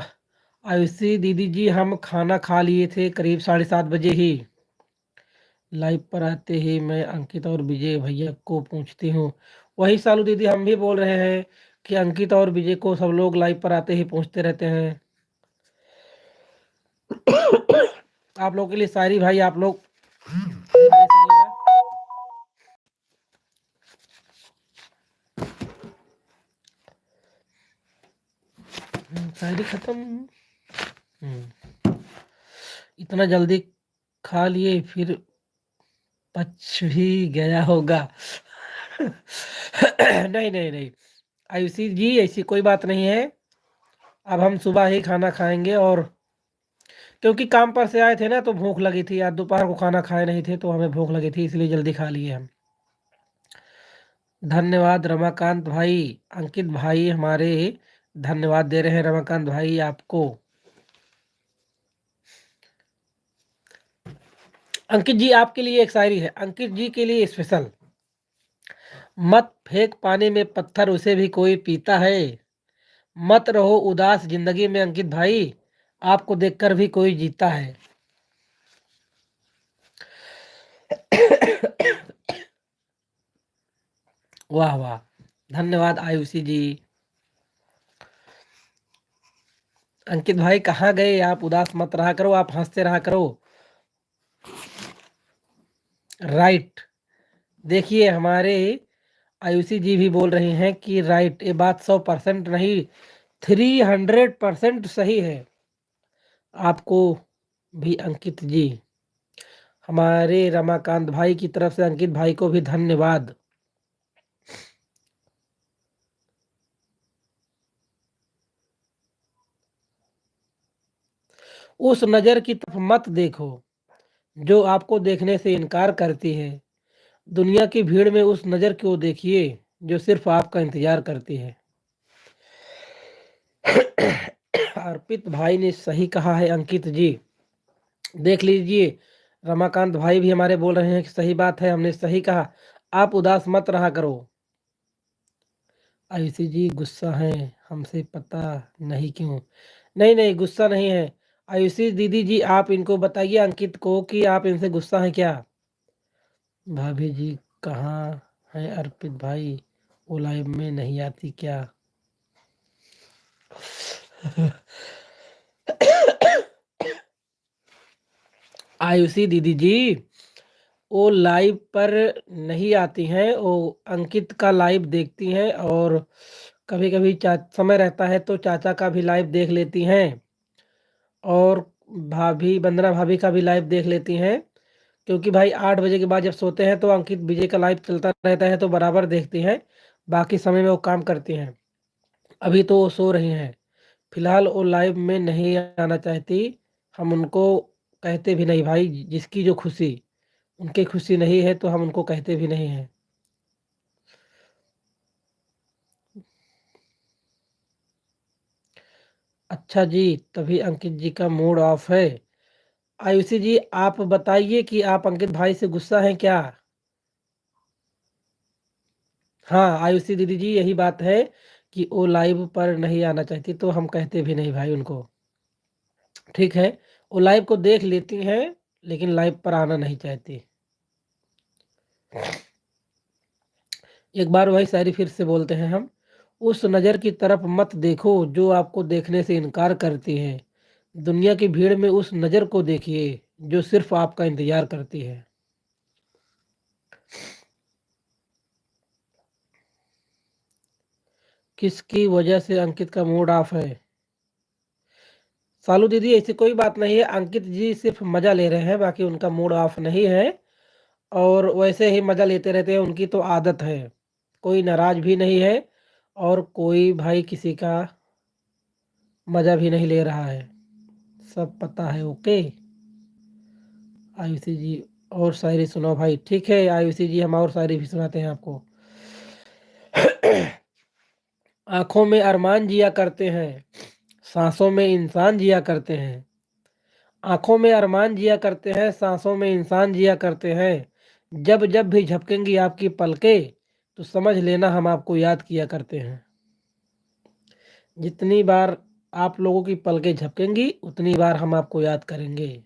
[SPEAKER 1] आयुषी दीदी जी, हम खाना खा लिए थे करीब 7:30 बजे ही। लाइव पर आते ही मैं अंकित और विजय भैया को पूछती हूँ। वही सालू दीदी, हम भी बोल रहे हैं कि अंकित और विजय को सब लोग लाइव पर आते ही पूछते रहते हैं। आप लोग के लिए शायरी भाई, आप लोग शायरी सुनिएगा। शायरी खत्म। इतना जल्दी खा लिए फिर पच भी गया होगा। नहीं नहीं नहीं, आयुषी जी ऐसी कोई बात नहीं है। अब हम सुबह ही खाना खाएंगे, और क्योंकि काम पर से आए थे ना तो भूख लगी थी, आज दोपहर को खाना खाए नहीं थे तो हमें भूख लगी थी, इसलिए जल्दी खा लिए हम। धन्यवाद रमाकांत भाई। अंकित भाई हमारे धन्यवाद दे रहे हैं रमाकांत भाई आपको। अंकित जी आपके लिए एक शायरी है, अंकित जी के लिए स्पेशल। मत फेंक पानी में पत्थर, उसे भी कोई पीता है। मत रहो उदास जिंदगी में अंकित भाई, आपको देखकर भी कोई जीता है। वाह वाह, धन्यवाद आयुषी जी। अंकित भाई कहाँ गए आप? उदास मत रहा करो, आप हंसते रहा करो। राइट, देखिए हमारे आयुषी जी भी बोल रहे हैं कि राइट, ये बात 100% नहीं, 300% सही है। आपको भी अंकित जी, हमारे रमाकांत भाई की तरफ से अंकित भाई को भी धन्यवाद। उस नजर की तरफ मत देखो जो आपको देखने से इनकार करती है। दुनिया की भीड़ में उस नजर को देखिए जो सिर्फ आपका इंतजार करती है। अर्पित भाई ने सही कहा है अंकित जी। देख लीजिए, रमाकांत भाई भी हमारे बोल रहे हैं कि सही बात है, हमने सही कहा, आप उदास मत रहा करो। आयुषी जी गुस्सा है हमसे, पता नहीं क्यों। नहीं नहीं, गुस्सा नहीं है। आयुषी दीदी जी, आप इनको बताइए अंकित को कि आप इनसे गुस्सा हैं क्या। भाभी जी कहाँ है अर्पित भाई, वो लाइव में नहीं आती क्या? आयुषी दीदी जी, वो लाइव पर नहीं आती हैं, वो अंकित का लाइव देखती हैं, और कभी कभी समय रहता है तो चाचा का भी लाइव देख लेती हैं, और भाभी वंदना भाभी का भी लाइव देख लेती हैं। क्योंकि भाई 8 बजे के बाद जब सोते हैं तो अंकित विजय का लाइव चलता रहता है तो बराबर देखती हैं। बाकी समय में वो काम करती हैं। अभी तो वो सो रही हैं, फिलहाल वो लाइव में नहीं आना चाहती। हम उनको कहते भी नहीं भाई, जिसकी जो खुशी, उनकी खुशी नहीं है तो हम उनको कहते भी नहीं हैं। अच्छा जी, तभी अंकित जी का मूड ऑफ है। आयुषी जी आप बताइए कि आप अंकित भाई से गुस्सा हैं क्या? हाँ आयुषी दीदी जी, यही बात है कि वो लाइव पर नहीं आना चाहती तो हम कहते भी नहीं भाई उनको। ठीक है, वो लाइव को देख लेती हैं लेकिन लाइव पर आना नहीं चाहती। एक बार वही शायरी फिर से बोलते हैं हम। उस नज़र की तरफ मत देखो जो आपको देखने से इनकार करती है। दुनिया की भीड़ में उस नज़र को देखिए जो सिर्फ आपका इंतजार करती है। किसकी वजह से अंकित का मूड ऑफ है? सालू दीदी ऐसी कोई बात नहीं है, अंकित जी सिर्फ मजा ले रहे हैं, बाकी उनका मूड ऑफ नहीं है। और वैसे ही मजा लेते रहते हैं, उनकी तो आदत है। कोई नाराज भी नहीं है, और कोई भाई किसी का मजा भी नहीं ले रहा है, सब पता है। ओके आयुषी जी, और शायरी सुनाओ भाई। ठीक है आयुषी जी, हम और शायरी भी सुनाते हैं आपको। आंखों में अरमान जिया करते हैं, सांसों में इंसान जिया करते हैं। आंखों में अरमान जिया करते हैं, सांसों में इंसान जिया करते हैं। जब जब भी झपकेंगी आपकी पलकें तो समझ लेना हम आपको याद किया करते हैं। जितनी बार आप लोगों की पलकें झपकेंगी उतनी बार हम आपको याद करेंगे।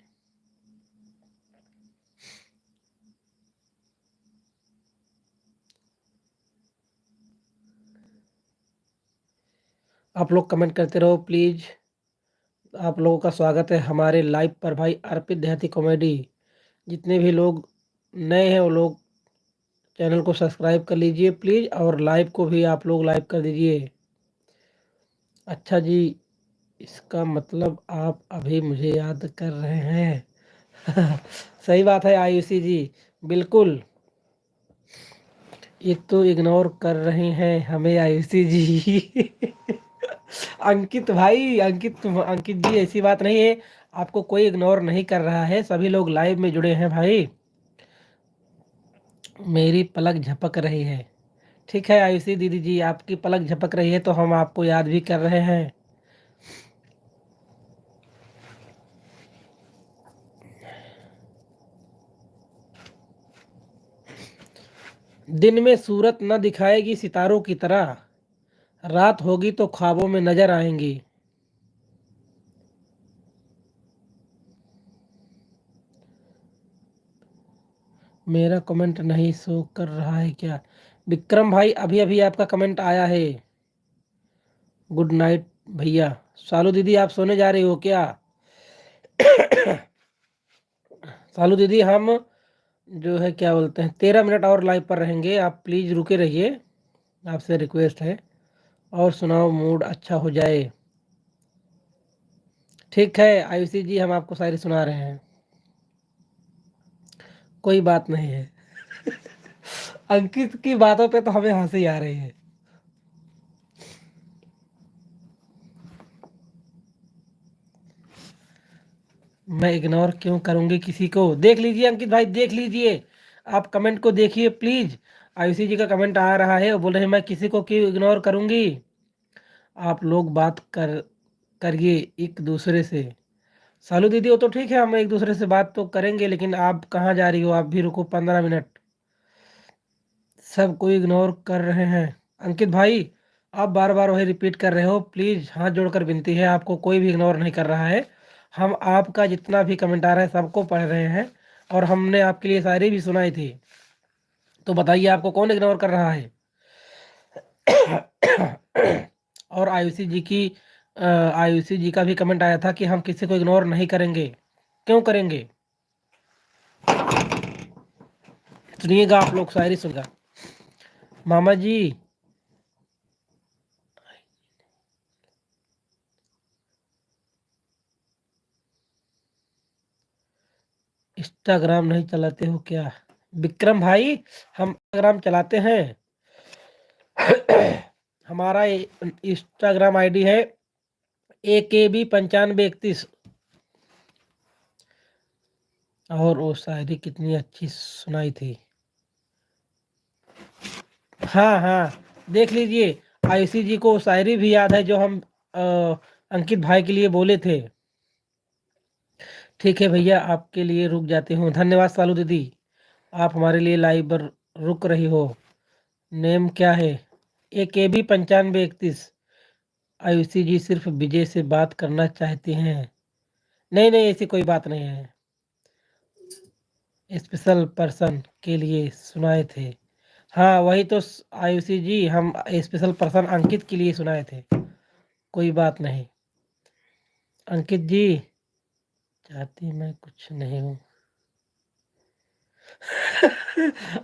[SPEAKER 1] आप लोग कमेंट करते रहो प्लीज। आप लोगों का स्वागत है हमारे लाइव पर भाई। अर्पित देहाती कॉमेडी, जितने भी लोग नए हैं वो लोग चैनल को सब्सक्राइब कर लीजिए प्लीज, और लाइव को भी आप लोग लाइव कर दीजिए। अच्छा जी, इसका मतलब आप अभी मुझे याद कर रहे हैं। सही बात है आयुषी जी, बिल्कुल। एक तो इग्नोर कर रहे हैं हमें आयुषी जी। अंकित भाई, अंकित जी, ऐसी बात नहीं है। आपको कोई इग्नोर नहीं कर रहा है, सभी लोग लाइव में जुड़े हैं भाई। मेरी पलक झपक रही है। ठीक है आयुषी दीदी जी, आपकी पलक झपक रही है तो हम आपको याद भी कर रहे हैं। दिन में सूरत न दिखाएगी सितारों की तरह, रात होगी तो ख्वाबों में नजर आएंगी। मेरा कमेंट नहीं शो कर रहा है क्या? विक्रम भाई, अभी अभी आपका कमेंट आया है। गुड नाइट भैया। सालू दीदी, आप सोने जा रही हो क्या? सालू दीदी, हम जो है क्या बोलते हैं 13 मिनट और लाइव पर रहेंगे, आप प्लीज रुके रहिए, आपसे रिक्वेस्ट है। और सुनाओ, मूड अच्छा हो जाए। ठीक है आयुषी जी, हम आपको शायरी सुना रहे हैं। कोई बात नहीं है। अंकित की बातों पे तो हमें हंसी आ रही है। मैं इग्नोर क्यों करूंगी किसी को? देख लीजिए अंकित भाई, देख लीजिए, आप कमेंट को देखिए प्लीज। आयुषी जी का कमेंट आ रहा है, वो बोल रहे हैं मैं किसी को क्यों इग्नोर करूंगी। आप लोग बात करिए एक दूसरे से। सालू दीदी, वो तो ठीक है, हम एक दूसरे से बात तो करेंगे, लेकिन आप कहाँ जा रही हो? आप भी रुको 15 मिनट। सब कोई इग्नोर कर रहे हैं। अंकित भाई, आप बार बार वही रिपीट कर रहे हो, प्लीज हाथ जोड़कर विनती है, आपको कोई भी इग्नोर नहीं कर रहा है। हम आपका जितना भी कमेंट आ रहा है सबको पढ़ रहे हैं, और हमने आपके लिए शायरी भी सुनाई थी। तो बताइए आपको कौन इग्नोर कर रहा है? और आयुषी जी का भी कमेंट आया था कि हम किसी को इग्नोर नहीं करेंगे। क्यों करेंगे? सुनिएगा, आप लोग शायरी सुनिएगा। मामा जी, इंस्टाग्राम नहीं चलाते हो क्या? विक्रम भाई, हम इंस्टाग्राम चलाते हैं। हमारा इंस्टाग्राम आईडी है AKB9531। और वो शायरी कितनी अच्छी सुनाई थी। हाँ हाँ, देख लीजिए। आयुषी जी को शायरी भी याद है जो हम अंकित भाई के लिए बोले थे। ठीक है भैया, आपके लिए रुक जाते हूँ। धन्यवाद सालू दीदी, आप हमारे लिए लाइव पर रुक रही हो। नेम क्या है? AKB9531। आयुषी जी सिर्फ विजय से बात करना चाहते हैं। नहीं नहीं, ऐसी कोई बात नहीं है, स्पेशल पर्सन के लिए सुनाए थे। हाँ वही तो आयुषी जी, हम स्पेशल पर्सन अंकित के लिए सुनाए थे। कोई बात नहीं। अंकित जी, चाहती मैं कुछ नहीं हूँ।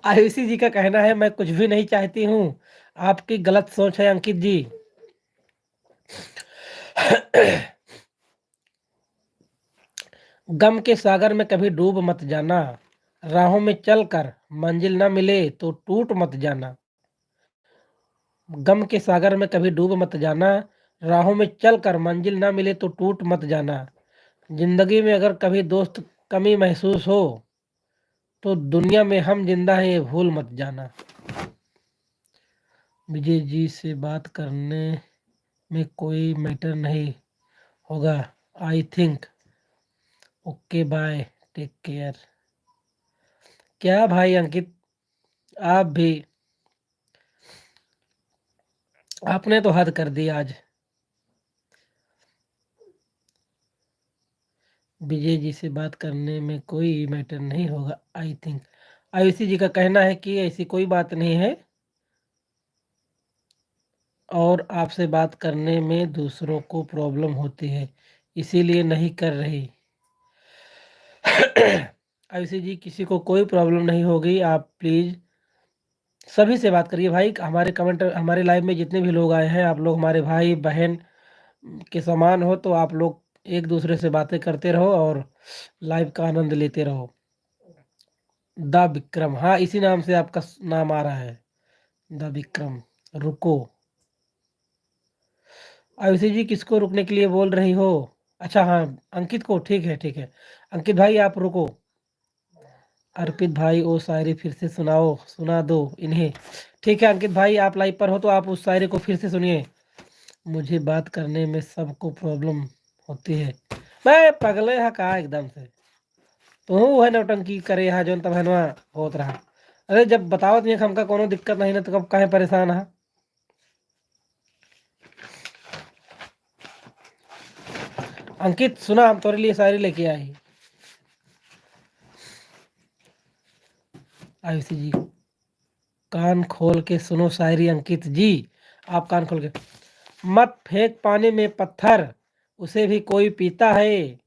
[SPEAKER 1] आयुषी जी का कहना है मैं कुछ भी नहीं चाहती हूँ। आपकी गलत सोच है अंकित जी। गम के सागर में कभी डूब मत जाना, राहों में चलकर मंजिल न मिले तो टूट मत जाना। गम के सागर में कभी डूब मत जाना, राहों में चलकर मंजिल न मिले तो टूट मत जाना। जिंदगी में अगर कभी दोस्त कमी महसूस हो तो दुनिया में हम जिंदा हैं ये भूल मत जाना। विजय जी से बात करने में कोई मैटर नहीं होगा, I think. Okay bye, take care. क्या भाई अंकित, आप भी, आपने तो हद कर दी आज। विजय जी से बात करने में कोई मैटर नहीं होगा आई थिंक। आयुषी जी का कहना है कि ऐसी कोई बात नहीं है और आपसे बात करने में दूसरों को प्रॉब्लम होती है इसीलिए नहीं कर रही। आयुषी जी किसी को कोई प्रॉब्लम नहीं होगी, आप प्लीज़ सभी से बात करिए भाई। हमारे कमेंट हमारे लाइव में जितने भी लोग आए हैं आप लोग हमारे भाई बहन के समान हो, तो आप लोग एक दूसरे से बातें करते रहो और लाइव का आनंद लेते रहो। द विक्रम, हाँ इसी नाम से आपका नाम आ रहा है, द विक्रम। रुको आयुषी जी, किसको रुकने के लिए बोल रही हो? अच्छा हाँ, अंकित को। ठीक है ठीक है, अंकित भाई आप रुको। अर्पित भाई वो शायरी फिर से सुनाओ, सुना दो इन्हें। ठीक है अंकित भाई, आप लाइव पर हो तो आप उस शायरी को फिर से सुनिए। मुझे बात करने में सबको प्रॉब्लम होती है। मैं पगले हा का एकदम से तो है नौटंकी करे यहाँ जोन तब हनवा होत रहा। अरे जब बतावत नहीं हमका कोनो दिक्कत नहीं ना तो कब काहे परेशान है। अंकित सुना, हम तोरे लिए शायरी लेके आई। आयुषी जी कान खोल के सुनो शायरी। अंकित जी आप कान खोल के। मत फेंक पानी में पत्थर, उसे भी कोई पीता है।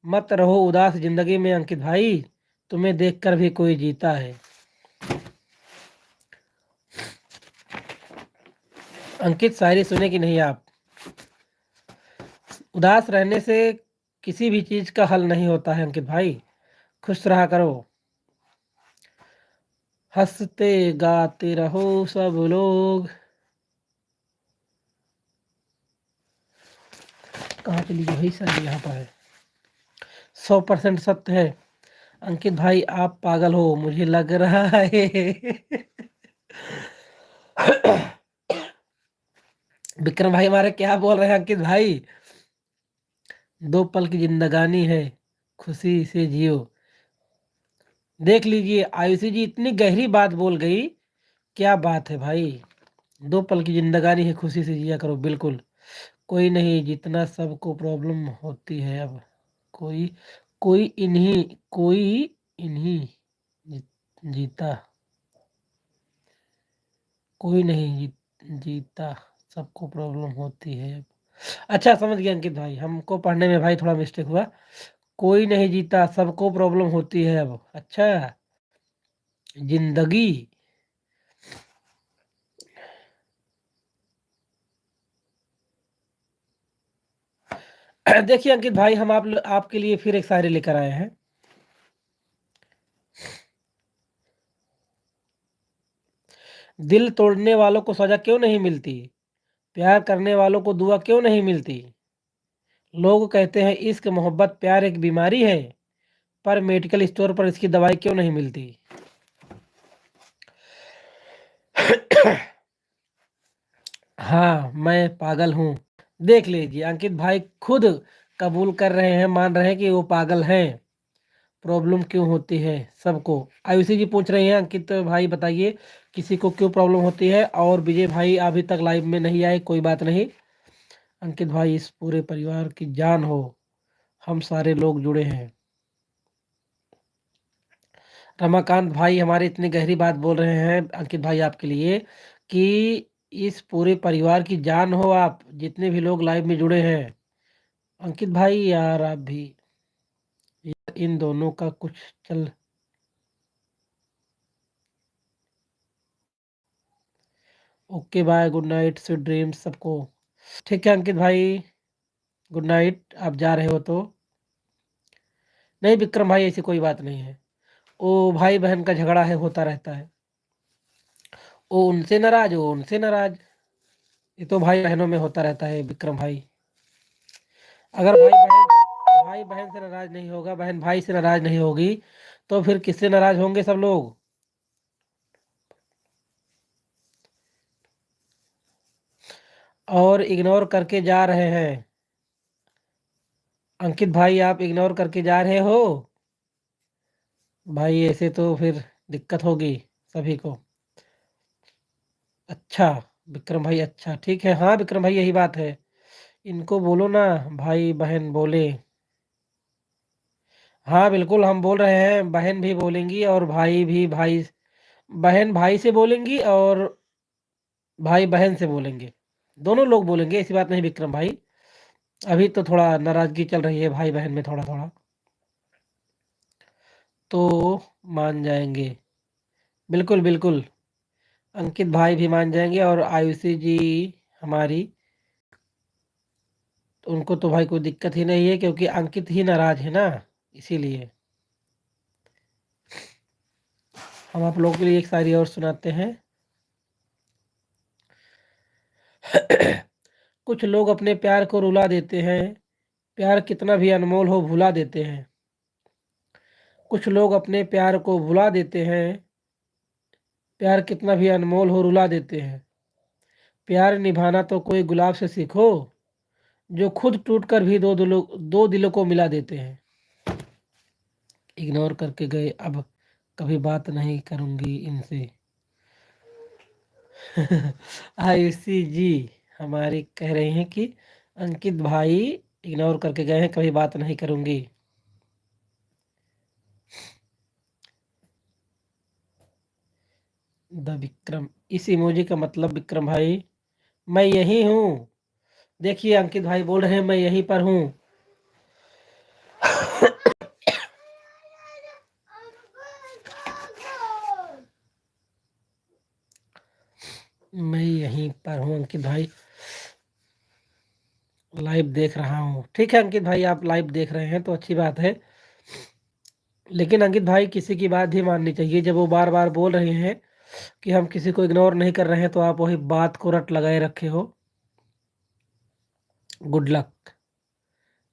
[SPEAKER 1] मत रहो उदास जिंदगी में अंकित भाई, तुम्हें देखकर भी कोई जीता है। अंकित शायरी सुने कि नहीं आप? उदास रहने से किसी भी चीज का हल नहीं होता है अंकित भाई, खुश रहा करो। हंसते गाते रहो सब लोग। कहाँ चली गई भाई शायरी? यहाँ पर है। 100% सत्य है अंकित भाई, आप पागल हो मुझे लग रहा है। विक्रम भाई हमारे क्या बोल रहे हैं अंकित भाई? दो पल की जिंदगानी है, खुशी से जियो। देख लीजिए आयुषी जी इतनी गहरी बात बोल गई, क्या बात है भाई। दो पल की जिंदगानी है, खुशी से जिया करो। बिल्कुल, कोई नहीं जितना सबको प्रॉब्लम होती है अब। कोई कोई इन्हीं कोई इन्हीं जी, जीता कोई नहीं जीता, सबको प्रॉब्लम होती है अब। अच्छा समझ गया अंकित भाई, हमको पढ़ने में भाई थोड़ा मिस्टेक हुआ। कोई नहीं जीता, सबको प्रॉब्लम होती है अब। अच्छा, जिंदगी। देखिए अंकित भाई, हम आपके लिए फिर एक शायरी लेकर आए हैं। दिल तोड़ने वालों को सजा क्यों नहीं मिलती, प्यार करने वालों को दुआ क्यों नहीं मिलती। लोग कहते हैं इश्क मोहब्बत प्यार एक बीमारी है, पर मेडिकल स्टोर पर इसकी दवाई क्यों नहीं मिलती। हाँ मैं पागल हूँ। देख लीजिए अंकित भाई खुद कबूल कर रहे हैं, मान रहे हैं कि वो पागल हैं। प्रॉब्लम क्यों होती है सबको? आयुषी जी पूछ रही हैं अंकित भाई बताइए किसी को क्यों प्रॉब्लम होती है। और विजय भाई अभी तक लाइव में नहीं आए, कोई बात नहीं। अंकित भाई इस पूरे परिवार की जान हो, हम सारे लोग जुड़े हैं। रमाकांत भाई हमारे इतनी गहरी बात बोल रहे हैं अंकित भाई आपके लिए कि इस पूरे परिवार की जान हो आप, जितने भी लोग लाइव में जुड़े हैं। अंकित भाई यार आप भी, यार इन दोनों का कुछ चल। Okay bye, good night, sweet dreams सबको। ठीक है अंकित भाई, गुड नाइट। आप जा रहे हो तो? नहीं विक्रम भाई ऐसी कोई बात नहीं है, वो भाई बहन का झगड़ा है, होता रहता है। वो उनसे नाराज, वो उनसे नाराज, ये तो भाई बहनों में होता रहता है विक्रम भाई। अगर भाई बहन से नाराज नहीं होगा, बहन भाई से नाराज नहीं होगी, तो फिर किससे नाराज होंगे सब लोग। और इग्नोर करके जा रहे हैं अंकित भाई, आप इग्नोर करके जा रहे हो भाई, ऐसे तो फिर दिक्कत होगी सभी को। अच्छा विक्रम भाई, अच्छा ठीक है। हाँ विक्रम भाई यही बात है, इनको बोलो ना भाई बहन बोले। हाँ बिल्कुल, हम बोल रहे हैं, बहन भी बोलेंगी और भाई भी, बहन भाई से बोलेंगी और भाई बहन से बोलेंगे। दोनों लोग बोलेंगे, ऐसी बात नहीं विक्रम भाई। अभी तो थोड़ा नाराज़गी चल रही है भाई बहन में थोड़ा-थोड़ा। तो मान जाएँगे। बिल्कुल, बिल्कुल। अंकित भाई भी मान जाएँगे और आयुषी जी हमारी, तो उनको तो भाई कोई दिक्कत ही नहीं है क्योंकि अंकित ही नाराज़ है ना, इसीलिए। हम आप लोगों के लिए एक शायरी और सुनाते हैं। कुछ लोग अपने प्यार को रुला देते हैं, प्यार कितना भी अनमोल हो भुला देते हैं। कुछ लोग अपने प्यार को भुला देते हैं, प्यार कितना भी अनमोल हो रुला देते हैं। प्यार निभाना तो कोई गुलाब से सीखो, जो खुद टूटकर भी दो दिलों को मिला देते हैं। इग्नोर करके गए, अब कभी बात नहीं करूँगी इनसे। आयुषी जी हमारी कह रही हैं कि अंकित भाई इग्नोर करके गए हैं, कभी बात नहीं करूँगी। द विक्रम, इस इमोजी का मतलब विक्रम भाई, मैं यही हूँ। देखिए अंकित भाई बोल रहे हैं मैं यहीं पर हूँ। मैं यहीं पर हूँ अंकित भाई, लाइव देख रहा हूँ। ठीक है अंकित भाई, आप लाइव देख रहे हैं तो अच्छी बात है। लेकिन अंकित भाई किसी की बात भी माननी चाहिए, जब वो बार बार बोल रहे हैं कि हम किसी को इग्नोर नहीं कर रहे हैं तो आप वही बात को रट लगाए रखे हो। Good luck.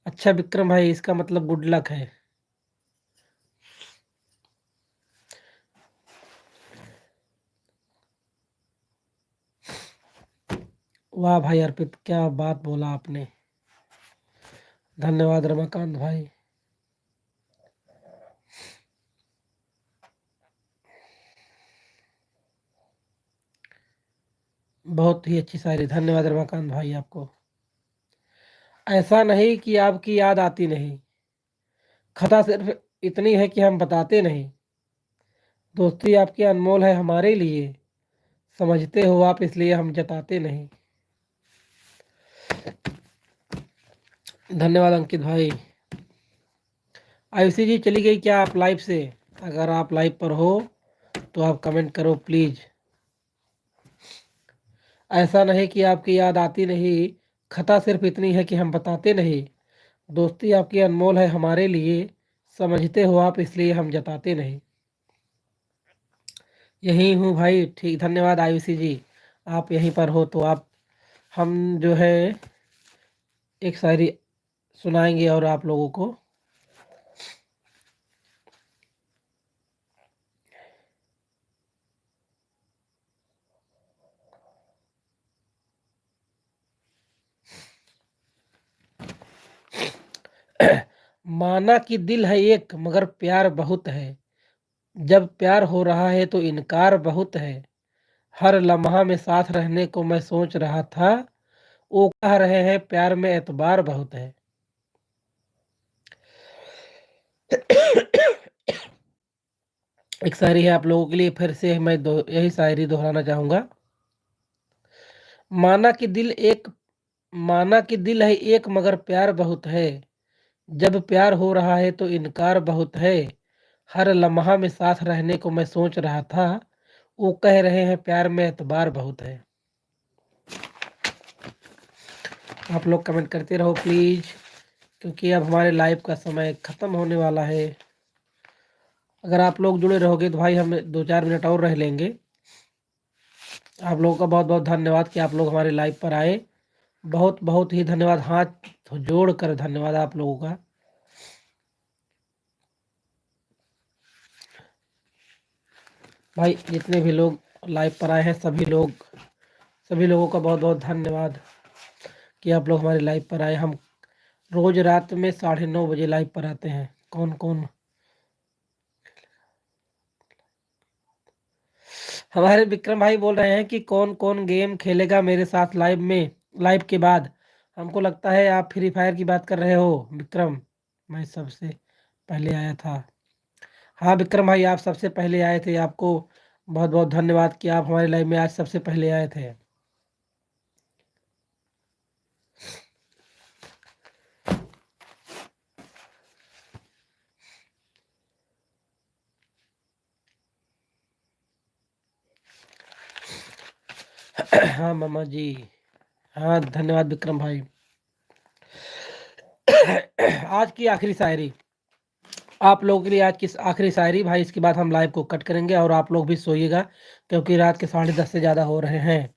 [SPEAKER 1] अच्छा विक्रम भाई, इसका मतलब गुड लक है। वाह भाई अर्पित, क्या बात बोला आपने। धन्यवाद रमाकांत भाई। बहुत ही अच्छी शायरी, धन्यवाद रमाकांत भाई आपको। ऐसा नहीं कि आपकी याद आती नहीं, खता सिर्फ इतनी है कि हम बताते नहीं। दोस्ती आपकी अनमोल है हमारे लिए, समझते हो आप इसलिए हम जताते नहीं। धन्यवाद अंकित भाई। आयुषी जी चली गई क्या आप लाइव से? अगर आप लाइव पर हो तो आप कमेंट करो प्लीज। ऐसा नहीं कि आपकी याद आती नहीं, खता सिर्फ इतनी है कि हम बताते नहीं। दोस्ती आपकी अनमोल है हमारे लिए, समझते हो आप इसलिए हम जताते नहीं। यही हूँ भाई, ठीक, धन्यवाद आयुषी जी। आप यहीं पर हो तो आप, हम जो है एक शायरी सुनाएंगे और आप लोगों को। माना कि दिल है एक मगर प्यार बहुत है, जब प्यार हो रहा है तो इनकार बहुत है। हर लम्हा में साथ रहने को मैं सोच रहा था, वो कह रहे हैं प्यार में एतबार बहुत है। एक शायरी है आप लोगों के लिए, फिर से मैं यही शायरी दोहराना चाहूंगा। माना कि दिल एक माना कि दिल है एक मगर प्यार बहुत है, जब प्यार हो रहा है तो इनकार बहुत है। हर लम्हा में साथ रहने को मैं सोच रहा था, वो कह रहे हैं प्यार में एतबार बहुत है। आप लोग कमेंट करते रहो प्लीज, क्योंकि अब हमारे लाइव का समय खत्म होने वाला है। अगर आप लोग जुड़े रहोगे तो भाई हम 2-4 मिनट और रह लेंगे। आप लोगों का बहुत बहुत धन्यवाद कि आप लोग हमारे लाइव पर आए। बहुत बहुत ही धन्यवाद, हाथ जोड़ कर धन्यवाद आप लोगों का। भाई जितने भी लोग लाइव पर आए हैं, सभी लोगों का बहुत बहुत धन्यवाद कि आप लोग हमारे लाइव पर आए। हम रोज रात में 9:30 बजे लाइव पर आते हैं। कौन कौन? हमारे विक्रम भाई बोल रहे हैं कि कौन कौन गेम खेलेगा मेरे साथ लाइव में, लाइव के बाद। हमको लगता है आप फ्री फायर की बात कर रहे हो विक्रम। मैं सबसे पहले आया था। हाँ विक्रम भाई, आप सबसे पहले आए थे, आपको बहुत बहुत धन्यवाद कि आप हमारे लाइव में आज सबसे पहले आए थे। हाँ मामा जी। हाँ धन्यवाद विक्रम भाई। आज की आखिरी शायरी आप लोगों के लिए, आज की आखिरी शायरी भाई, इसके बाद हम लाइव को कट करेंगे और आप लोग भी सोइएगा क्योंकि रात के 10:30 से ज़्यादा हो रहे हैं।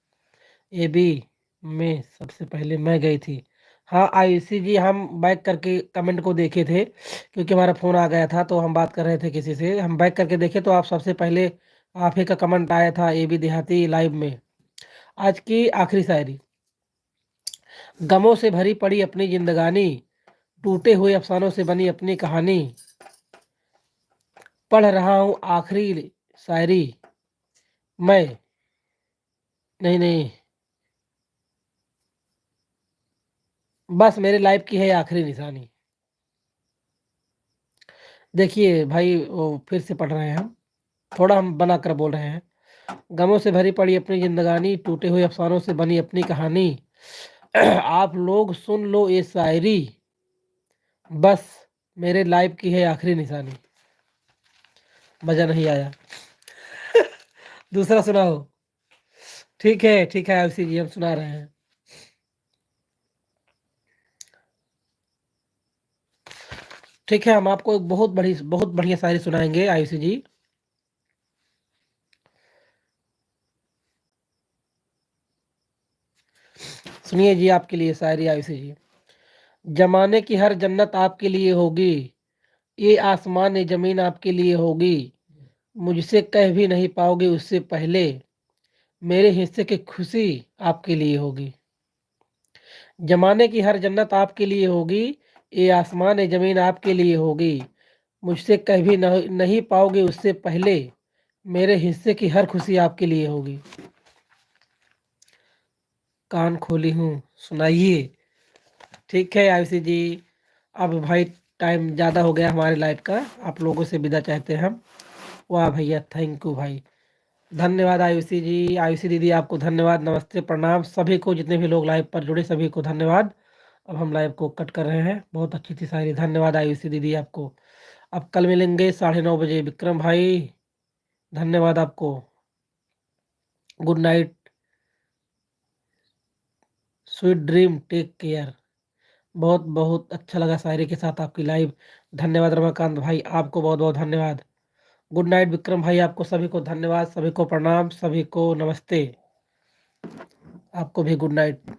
[SPEAKER 1] ए बी में सबसे पहले मैं गई थी। हाँ आयुषी जी, हम बैक करके कमेंट को देखे थे क्योंकि हमारा फ़ोन आ गया था तो हम बात कर रहे थे किसी से, हम बैक करके देखे तो आप सबसे पहले आप ही का कमेंट आया था ए बी देहाती लाइव में। आज की आखिरी शायरी। गमों से भरी पड़ी अपनी जिंदगानी, टूटे हुए अफसानों से बनी अपनी कहानी, पढ़ रहा हूँ आखिरी शायरी मैं। नहीं नहीं, बस मेरे लाइफ की है आखिरी निशानी। देखिए भाई, वो फिर से पढ़ रहे हैं हम, थोड़ा हम बना कर बोल रहे हैं। गमों से भरी पड़ी अपनी जिंदगानी, टूटे हुए अफसानों से बनी अपनी कहानी, आप लोग सुन लो ये शायरी, बस मेरे लाइफ की है आखिरी निशानी। मजा नहीं आया? दूसरा सुनाओ। ठीक है आयुषी जी, हम सुना रहे हैं। ठीक है, हम आपको एक बहुत बढ़िया शायरी सुनाएंगे आयुषी जी। सुनिए जी, आपके लिए शायरी आयुषी जी। जमाने की हर जन्नत आपके लिए होगी, ये आसमान ये जमीन आपके लिए होगी, मुझसे कह भी नहीं पाओगे उससे पहले, मेरे हिस्से की खुशी आपके लिए होगी। जमाने की हर जन्नत आपके लिए होगी, ये आसमान ये जमीन आपके लिए होगी, मुझसे कह भी नहीं पाओगे उससे पहले, मेरे हिस्से की हर खुशी आपके लिए होगी। कान खोली हूँ, सुनाइए। ठीक है आयुषी जी, अब भाई टाइम ज़्यादा हो गया हमारे लाइफ का, आप लोगों से विदा चाहते हैं हम। वाह भैया, थैंक यू भाई, धन्यवाद आयुषी जी। आयुषी दीदी आपको धन्यवाद, नमस्ते प्रणाम सभी को, जितने भी लोग लाइव पर जुड़े सभी को धन्यवाद। अब हम लाइव को कट कर रहे हैं, बहुत अच्छी थी शायरी, धन्यवाद आयुषी दीदी आपको। अब कल मिलेंगे 9:30 बजे विक्रम भाई, धन्यवाद आपको। Good night, sweet dream, take care. बहुत बहुत अच्छा लगा शायरी के साथ आपकी लाइव, धन्यवाद रमाकांत भाई, आपको बहुत बहुत धन्यवाद। गुड नाइट विक्रम भाई, आपको सभी को धन्यवाद, सभी को प्रणाम, सभी को नमस्ते, आपको भी गुड नाइट।